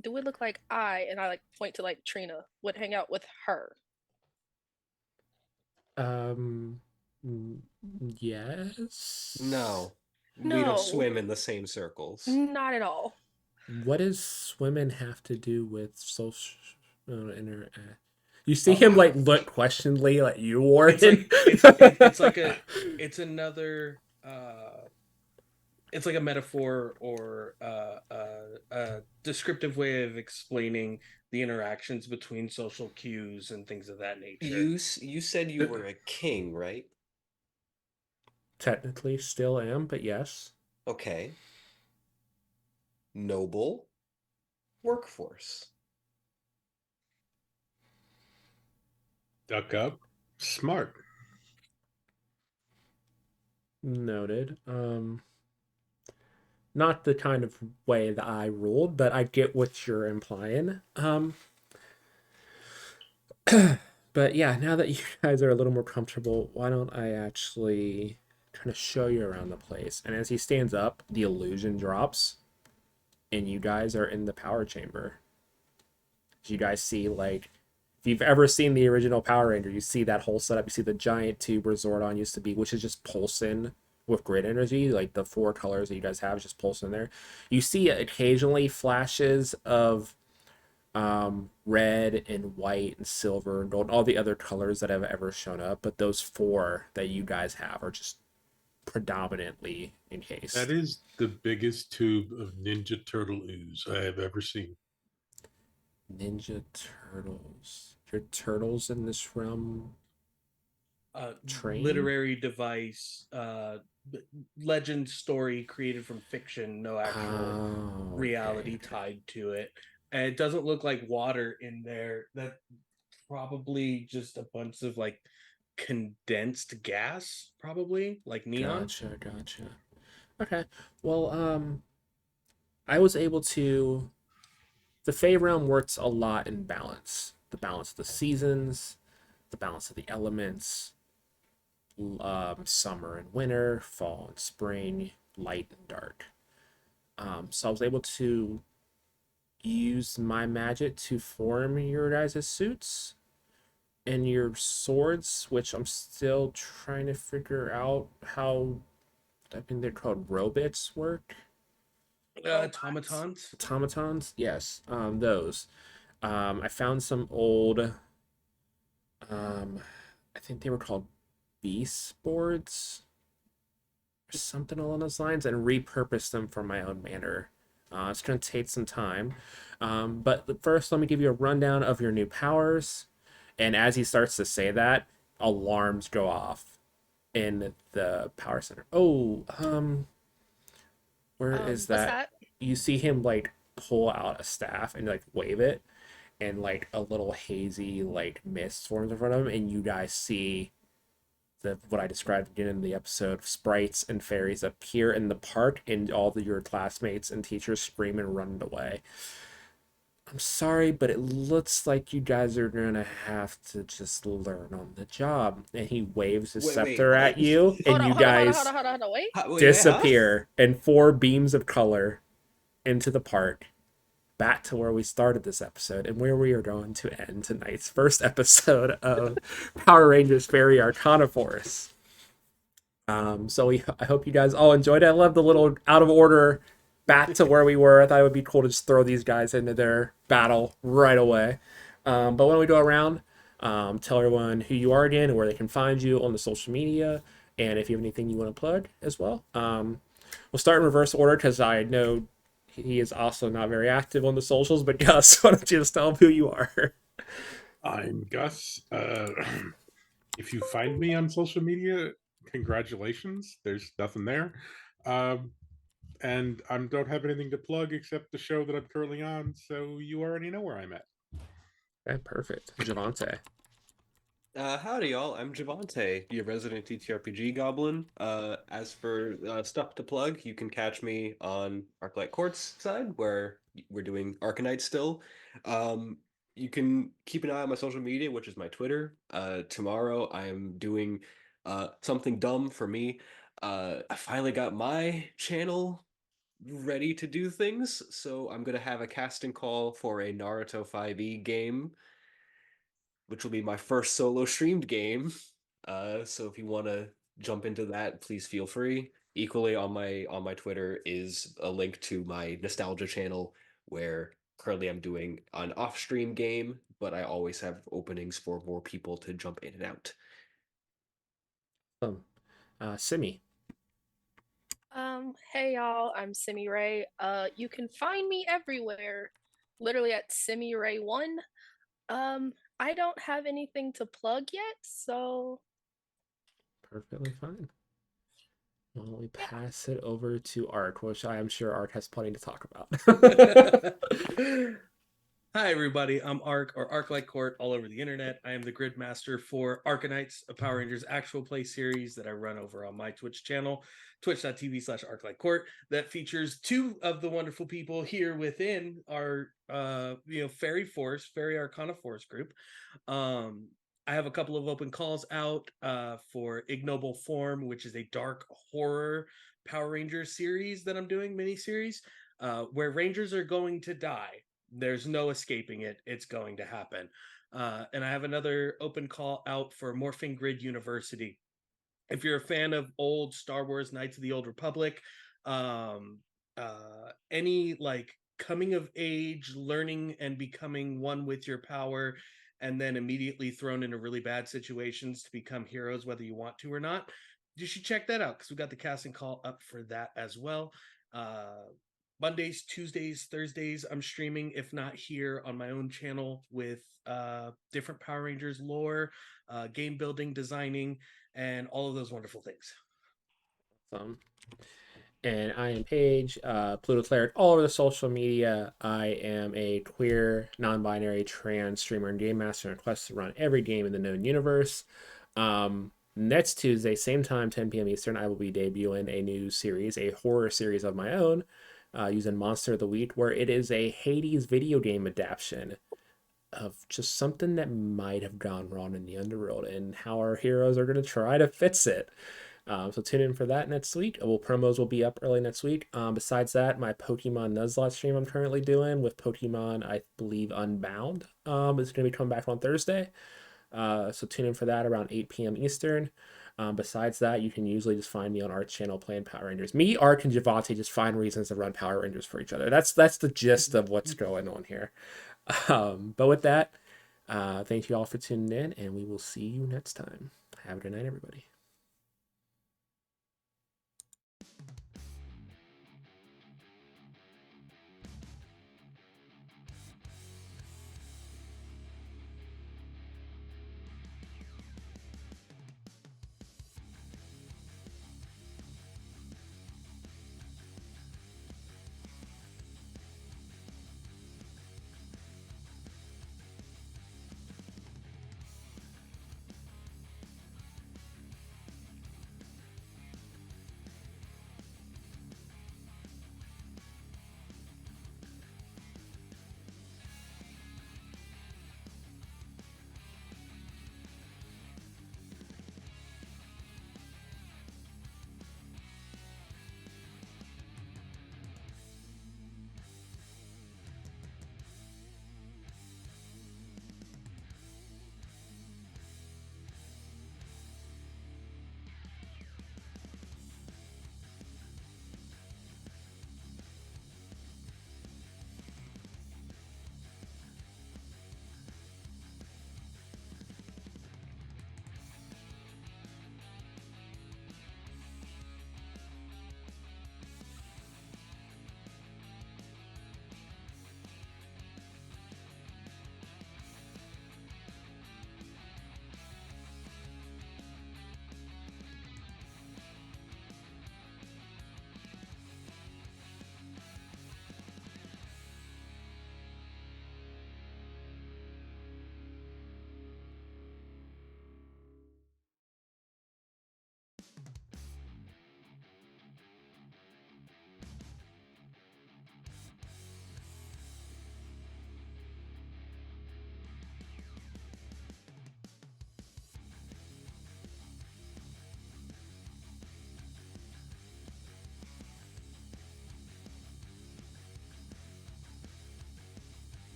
Do it look like and I like point to like Trina would hang out with her? Um, yes. No, we don't No, swim in the same circles. not at all. What does swimming have to do with social You see him like look questioningly at you, Warren. It's another it's like a metaphor or a descriptive way of explaining the interactions between social cues and things of that nature. You said you were a king, right? Technically, still am, but yes. Okay. Noble workforce. Duck up. Smart. Noted. Not the kind of way that I ruled, but I get what you're implying. But yeah, now that you guys are a little more comfortable, why don't I actually kind of show you around the place? And as he stands up, the illusion drops, and you guys are in the power chamber. You guys see, like, if you've ever seen the original Power Ranger, you see that whole setup. You see the giant tube where Zordon used to be, which is just pulsing with grid energy. Like the four colors that you guys have just pulsing there. You see occasionally flashes of red and white and silver and gold, all the other colors that have ever shown up. But those four that you guys have are just predominantly That encased. is the biggest tube of Ninja Turtle ooze I have ever seen. Ninja Turtles. Your turtles in this realm uh, train? literary device, legend story created from fiction, no actual Oh, okay, reality okay. tied to it. And it doesn't look like water in there. That probably just a bunch of like condensed gas, probably like neon. Gotcha, gotcha. Okay. Well, I was able to. The Fey realm works a lot in balance. The balance of the seasons, the balance of the elements, summer and winter, fall and spring, light and dark. So I was able to use my magic to form your guys' suits and your swords, which I'm still trying to figure out how. I think they're called robots work. Robots. Automatons. Automatons, yes, those. I found some old. Um, I think they were called beast boards or something along those lines, and repurposed them for my own manner. It's going to take some time, but first, let me give you a rundown of your new powers. And as he starts to say that, alarms go off in the power center. Oh, where is What's that? that? You see him like pull out a staff and like wave it, and like a little hazy like mist forms in front of him, and you guys see the what I described again in the episode. Sprites and fairies appear in the park, and all of your classmates and teachers scream and run away. I'm sorry, but it looks like you guys are gonna have to just learn on the job. And he waves his Wait, scepter at what? you, Hold and on, you hold on, hold on, hold guys on, hold on, hold on. Wait. Wait, huh? disappear in four beams of color into the park, back to where we started this episode and where we are going to end tonight's first episode of Power Rangers Faerie Arcana Force. I hope you guys all enjoyed it. I love the little out of order back to where we were. I thought it would be cool to just throw these guys into their battle right away. But when we go around, tell everyone who you are again and where they can find you on the social media, and if you have anything you want to plug as well. We'll start in reverse order because I know he is also not very active on the socials. But Gus, why don't you just tell him who you are? I'm Gus. If you find me on social media, congratulations. There's nothing there. Um, and I don't have anything to plug except the show that I'm currently on, so you already know where I'm at. Okay, perfect. Javante. Howdy, y'all. I'm Javante, your resident TTRPG goblin. As for stuff to plug, you can catch me on Arclight Court's side, where we're doing Arcanite still. Um, you can keep an eye on my social media, which is my Twitter. Tomorrow, I am doing something dumb for me. I finally got my channel ready to do things, so I'm gonna have a casting call for a Naruto 5e game, which will be my first solo streamed game. So if you want to jump into that, please feel free. Equally on my Twitter is a link to my nostalgia channel, where currently I'm doing an off-stream game, but I always have openings for more people to jump in and out. Simi. Hey y'all, I'm Simi Ray. You can find me everywhere, literally at Simi Ray 1. I don't have anything to plug yet, so Perfectly fine. Well, we yeah. pass it over to Art, which I am sure Art has plenty to talk about. Hi, everybody. I'm Arc, or Arc Like Court, all over the internet. I am the grid master for Arcanites, a Power Rangers actual play series that I run over on my Twitch channel, twitch.tv/Arc Like Court, that features two of the wonderful people here within our, Fairy Force, Fairy Arcana Force group. Um, I have a couple of open calls out for Ignoble Form, which is a dark horror Power Rangers series that I'm doing, mini-series, where Rangers are going to die. There's no escaping it. It's going to happen. And I have another open call out for Morphing Grid University. If you're a fan of old Star Wars Knights of the Old Republic, um, any like coming of age, learning and becoming one with your power, and then immediately thrown into really bad situations to become heroes, whether you want to or not, you should check that out because we got the casting call up for that as well. Uh, Mondays, Tuesdays, Thursdays, I'm streaming, if not here on my own channel, with different Power Rangers lore, game building, designing, and all of those wonderful things. And I am Paige, Pluto Claire, all over the social media. I am a queer, non-binary, trans streamer and game master, and quest to run every game in the known universe. Next Tuesday, same time, 10 p.m. Eastern, I will be debuting a new series, a horror series of my own, using Monster of the Week, where it is a Hades video game adaptation of just something that might have gone wrong in the underworld and how our heroes are going to try to fix it. So tune in for that next week. Well, promos will be up early next week. Besides that, my Pokemon Nuzlocke stream I'm currently doing with Pokemon, I believe, Unbound, is going to be coming back on Thursday. So tune in for that around 8 p.m. Eastern. Besides that, you can usually just find me on our channel playing Power Rangers. Me, Ark, and Javante just find reasons to run Power Rangers for each other. That's the gist of what's going on here. But with that, thank you all for tuning in, and we will see you next time. Have a good night, everybody.